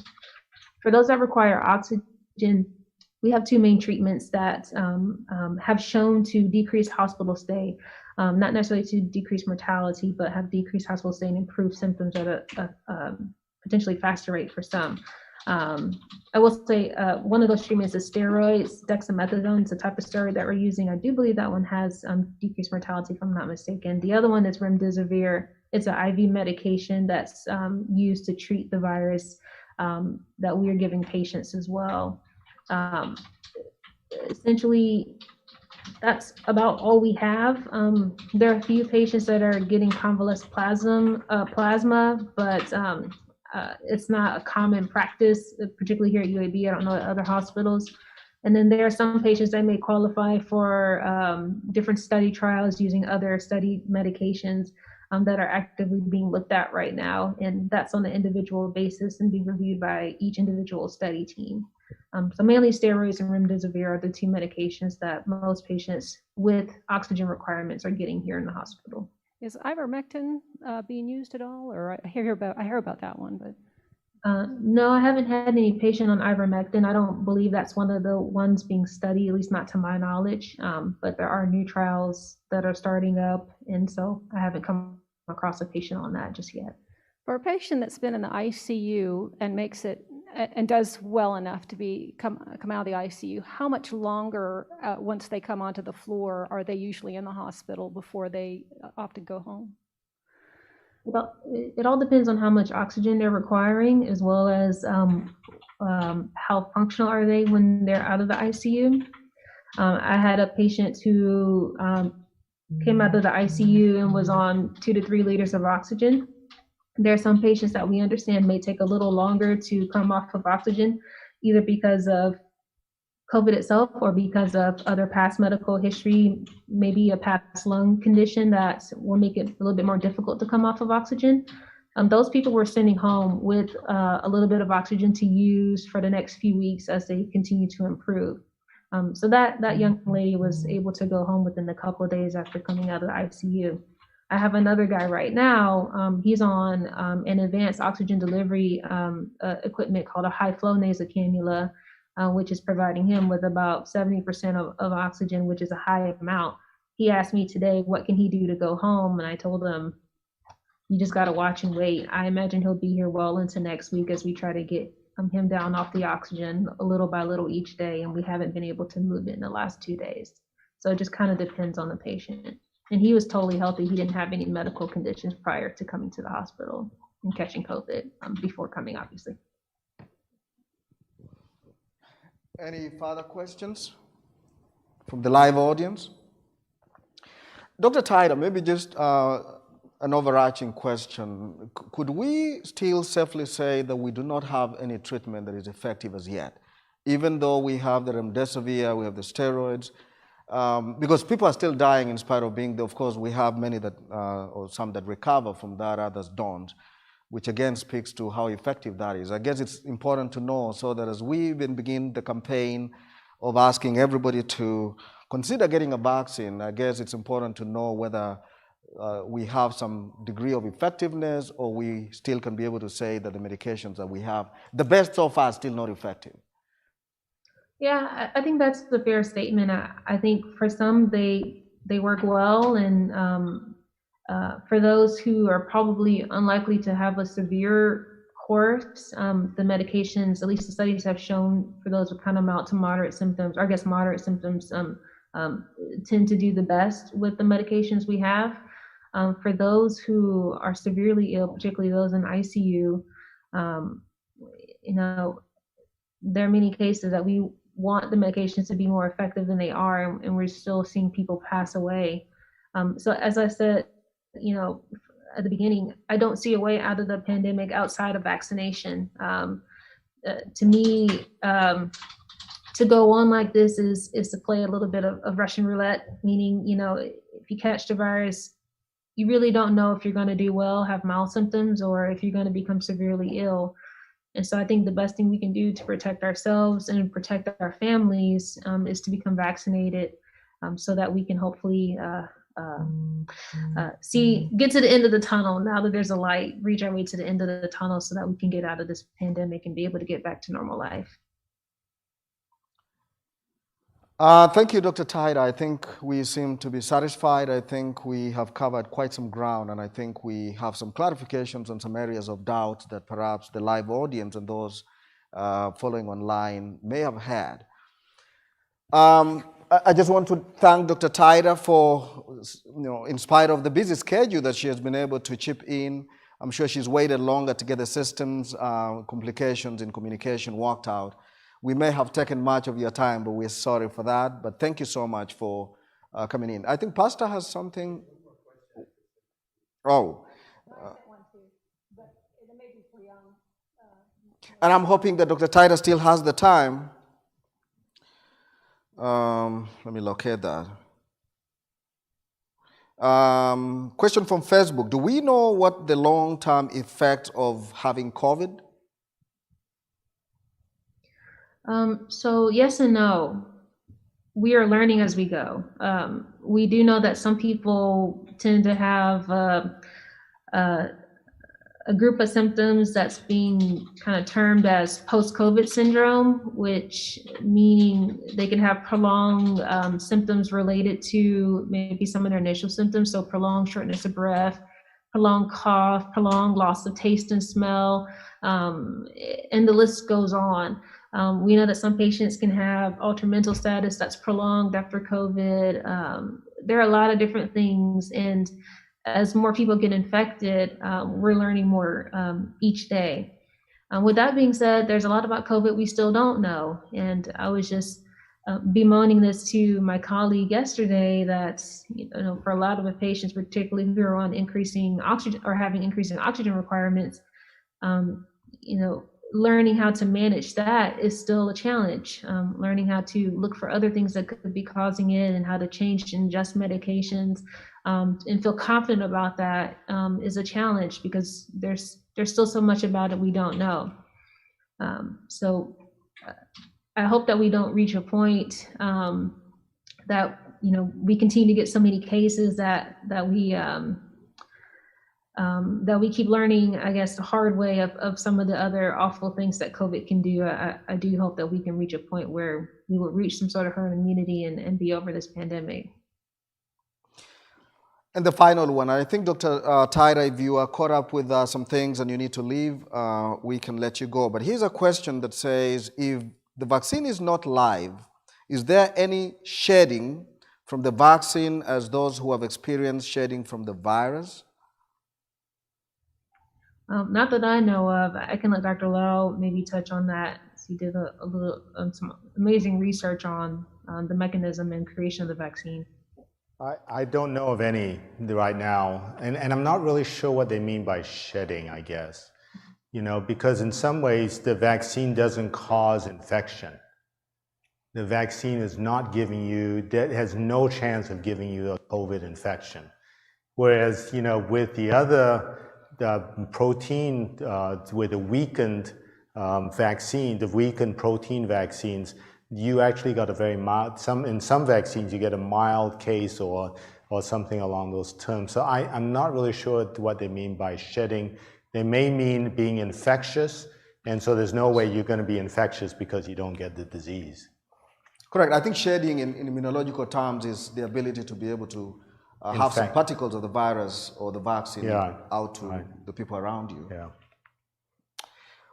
S9: For those that require oxygen, we have two main treatments that have shown to decrease hospital stay, not necessarily to decrease mortality, but have decreased hospital stay and improved symptoms at a potentially faster rate for some. I will say one of those treatments is steroids, dexamethasone. It's a type of steroid that we're using. I do believe that one has decreased mortality, if I'm not mistaken. The other one is remdesivir. It's an IV medication that's used to treat the virus that we are giving patients as well. Essentially, that's about all we have. There are a few patients that are getting convalescent plasma, but it's not a common practice, particularly here at UAB. I don't know at other hospitals. And then there are some patients that may qualify for different study trials using other study medications that are actively being looked at right now. And that's on an individual basis and being reviewed by each individual study team. So mainly steroids and remdesivir are the two medications that most patients with oxygen requirements are getting here in the hospital.
S10: Is ivermectin being used at all? Or I hear about that one, but
S9: no, I haven't had any patient on ivermectin. I don't believe that's one of the ones being studied, at least not to my knowledge. But there are new trials that are starting up, and so I haven't come across a patient on that just yet.
S10: For a patient that's been in the ICU and makes it and does well enough to come out of the ICU, how much longer once they come onto the floor are they usually in the hospital before they often go home?
S9: Well, it all depends on how much oxygen they're requiring, as well as how functional are they when they're out of the ICU. I had a patient who came out of the ICU and was on 2 to 3 liters of oxygen. There are some patients that we understand may take a little longer to come off of oxygen, either because of COVID itself or because of other past medical history, maybe a past lung condition that will make it a little bit more difficult to come off of oxygen. Those people we're sending home with a little bit of oxygen to use for the next few weeks as they continue to improve. So that young lady was able to go home within a couple of days after coming out of the ICU. I have another guy right now. He's on an advanced oxygen delivery equipment called a high flow nasal cannula, which is providing him with about 70% of oxygen, which is a high amount. He asked me today, what can he do to go home? And I told him, you just got to watch and wait. I imagine he'll be here well into next week as we try to get him down off the oxygen a little by little each day. And we haven't been able to move it in the last 2 days. So it just kind of depends on the patient. And he was totally healthy. He didn't have any medical conditions prior to coming to the hospital and catching COVID before coming, obviously.
S1: Any further questions from the live audience? Dr. Tyler, maybe just an overarching question. Could we still safely say that we do not have any treatment that is effective as yet, even though we have the remdesivir, we have the steroids? Because people are still dying in spite of being there. Of course, we have many that, or some that recover from that, others don't, which again speaks to how effective that is. I guess it's important to know so that as we even begin the campaign of asking everybody to consider getting a vaccine, I guess it's important to know whether we have some degree of effectiveness or we still can be able to say that the medications that we have, the best so far, are still not effective.
S9: Yeah, I think that's the fair statement. I think for some, they work well, and for those who are probably unlikely to have a severe course, the medications, at least the studies have shown, for those with kind of mild to moderate symptoms, or I guess moderate symptoms, tend to do the best with the medications we have. For those who are severely ill, particularly those in ICU, there are many cases that we want the medications to be more effective than they are, and we're still seeing people pass away. So as I said, at the beginning, I don't see a way out of the pandemic outside of vaccination. to me, to go on like this is to play a little bit of Russian roulette, meaning, if you catch the virus, you really don't know if you're going to do well, have mild symptoms, or if you're going to become severely ill. And so I think the best thing we can do to protect ourselves and protect our families is to become vaccinated, so that we can hopefully get to the end of the tunnel. Now that there's a light, reach our way to the end of the tunnel so that we can get out of this pandemic and be able to get back to normal life.
S1: Thank you, Dr. Tida. I think we seem to be satisfied. I think we have covered quite some ground, and I think we have some clarifications on some areas of doubt that perhaps the live audience and those following online may have had. I just want to thank Dr. Tida for, in spite of the busy schedule that she has been able to chip in. I'm sure she's waited longer to get the systems, complications in communication worked out. We may have taken much of your time, but we're sorry for that. But thank you so much for coming in. I think Pastor has something. Oh. And I'm hoping that Dr. Tida still has the time. Let me locate that. Question from Facebook. Do we know what the long-term effect of having COVID?
S9: So yes and no. We are learning as we go. We do know that some people tend to have a group of symptoms that's being kind of termed as post-COVID syndrome, which meaning they can have prolonged symptoms related to maybe some of their initial symptoms. So prolonged shortness of breath, prolonged cough, prolonged loss of taste and smell, and the list goes on. We know that some patients can have altered mental status that's prolonged after COVID. There are a lot of different things, and as more people get infected, we're learning more each day. With that being said, there's a lot about COVID we still don't know, and I was just bemoaning this to my colleague yesterday that for a lot of the patients, particularly who are on increasing oxygen or having increasing oxygen requirements, learning how to manage that is still a challenge. Learning how to look for other things that could be causing it and how to change and adjust medications and feel confident about that is a challenge because there's still so much about it we don't know. So I hope that we don't reach a point that we continue to get so many cases that we keep learning, I guess, the hard way of some of the other awful things that COVID can do. I do hope that we can reach a point where we will reach some sort of herd immunity and be over this pandemic.
S1: And the final one, I think, Dr. Tida, if you are caught up with some things and you need to leave, we can let you go. But here's a question that says, if the vaccine is not live, is there any shedding from the vaccine as those who have experienced shedding from the virus?
S9: Not that I know of. I can let Dr. Lau maybe touch on that. He did a little some amazing research on the mechanism and creation of the vaccine.
S7: I don't know of any right now, and I'm not really sure what they mean by shedding, I guess. Because in some ways the vaccine doesn't cause infection. The vaccine is not giving you, that has no chance of giving you a COVID infection. Whereas, with the other protein, with the weakened vaccine, the weakened protein vaccines, you actually got a very mild, in some vaccines you get a mild case or something along those terms. So I'm not really sure what they mean by shedding. They may mean being infectious, and so there's no way you're going to be infectious because you don't get the disease.
S1: Correct. I think shedding in immunological terms is the ability to be able to have some particles of the virus or the vaccine out to the people around you.
S7: Yeah.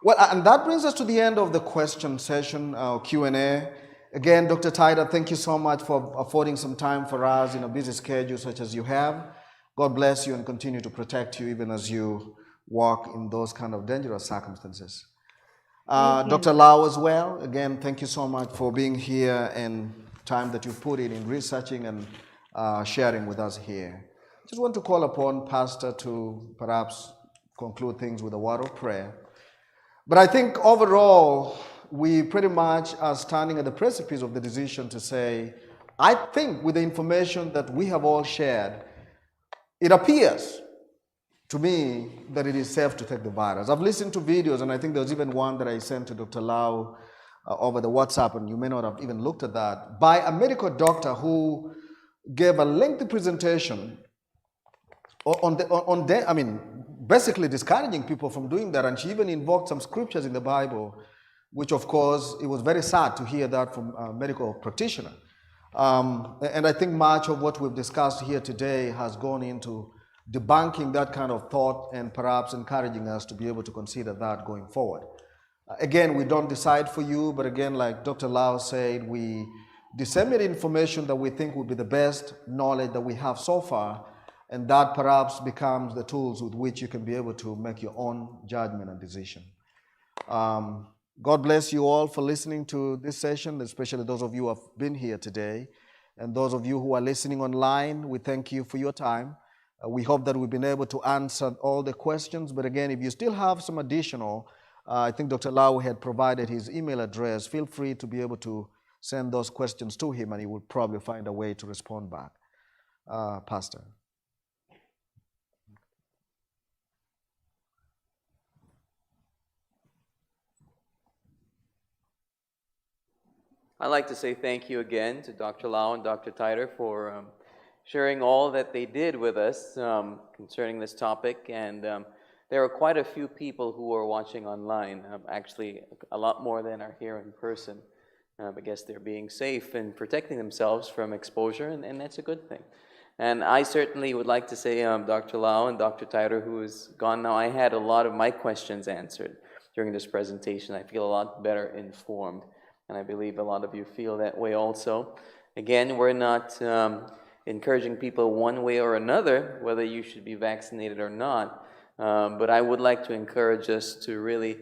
S1: Well, and that brings us to the end of the question session, Q&A. Again, Dr. Tida, thank you so much for affording some time for us in a busy schedule such as you have. God bless you and continue to protect you even as you walk in those kind of dangerous circumstances. Dr. Lau as well, again, thank you so much for being here and time that you put in researching and sharing with us here. Just want to call upon Pastor to perhaps conclude things with a word of prayer. But I think overall, we pretty much are standing at the precipice of the decision to say, I think with the information that we have all shared, it appears to me that it is safe to take the virus. I've listened to videos, and I think there was even one that I sent to Dr. Lau over the WhatsApp, and you may not have even looked at that, by a medical doctor who gave a lengthy presentation basically discouraging people from doing that, and she even invoked some scriptures in the Bible, which of course, it was very sad to hear that from a medical practitioner. And I think much of what we've discussed here today has gone into debunking that kind of thought and perhaps encouraging us to be able to consider that going forward. Again, we don't decide for you, but again, like Dr. Lau said, we disseminate information that we think will be the best knowledge that we have so far, and that perhaps becomes the tools with which you can be able to make your own judgment and decision. God bless you all for listening to this session, especially those of you who have been here today. And those of you who are listening online, we thank you for your time. We hope that we've been able to answer all the questions. But again, if you still have some additional, I think Dr. Lau had provided his email address. Feel free to be able to send those questions to him, and he will probably find a way to respond back. Pastor.
S12: I'd like to say thank you again to Dr. Lau and Dr. Titer for sharing all that they did with us concerning this topic. And there are quite a few people who are watching online, actually a lot more than are here in person. I guess they're being safe and protecting themselves from exposure, and that's a good thing. And I certainly would like to say, Dr. Lau and Dr. Titer, who is gone now, I had a lot of my questions answered during this presentation. I feel a lot better informed. And I believe a lot of you feel that way also. Again, we're not encouraging people one way or another, whether you should be vaccinated or not. But I would like to encourage us to really,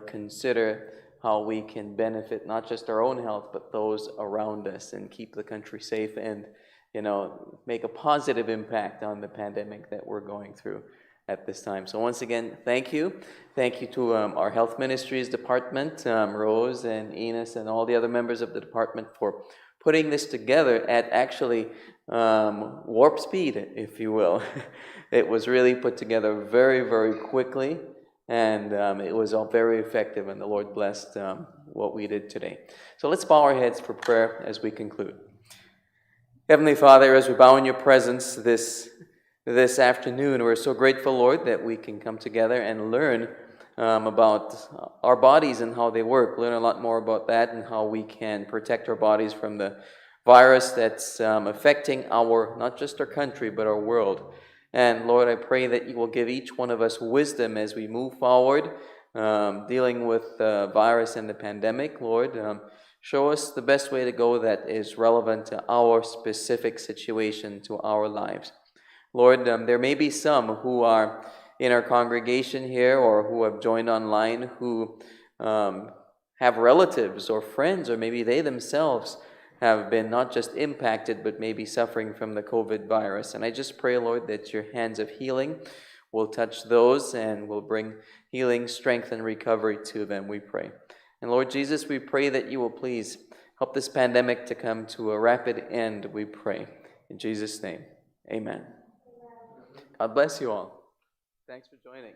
S12: consider how we can benefit not just our own health, but those around us, and keep the country safe and, make a positive impact on the pandemic that we're going through at this time. So once again, thank you. Thank you to our Health Ministries Department, Rose and Enos and all the other members of the department for putting this together at actually warp speed, if you will. It was really put together very, very quickly, and it was all very effective, and the Lord blessed what we did today. So let's bow our heads for prayer as we conclude. Heavenly Father, as we bow in your presence this afternoon, we're so grateful, Lord, that we can come together and learn about our bodies and how they work, learn a lot more about that and how we can protect our bodies from the virus that's affecting not just our country, but our world. And Lord, I pray that you will give each one of us wisdom as we move forward, dealing with the virus and the pandemic. Lord, show us the best way to go that is relevant to our specific situation, to our lives. Lord, there may be some who are in our congregation here or who have joined online who have relatives or friends, or maybe they themselves have been not just impacted, but maybe suffering from the COVID virus. And I just pray, Lord, that your hands of healing will touch those and will bring healing, strength, and recovery to them, we pray. And Lord Jesus, we pray that you will please help this pandemic to come to a rapid end, we pray. In Jesus' name, amen. God bless you all. Thanks for joining.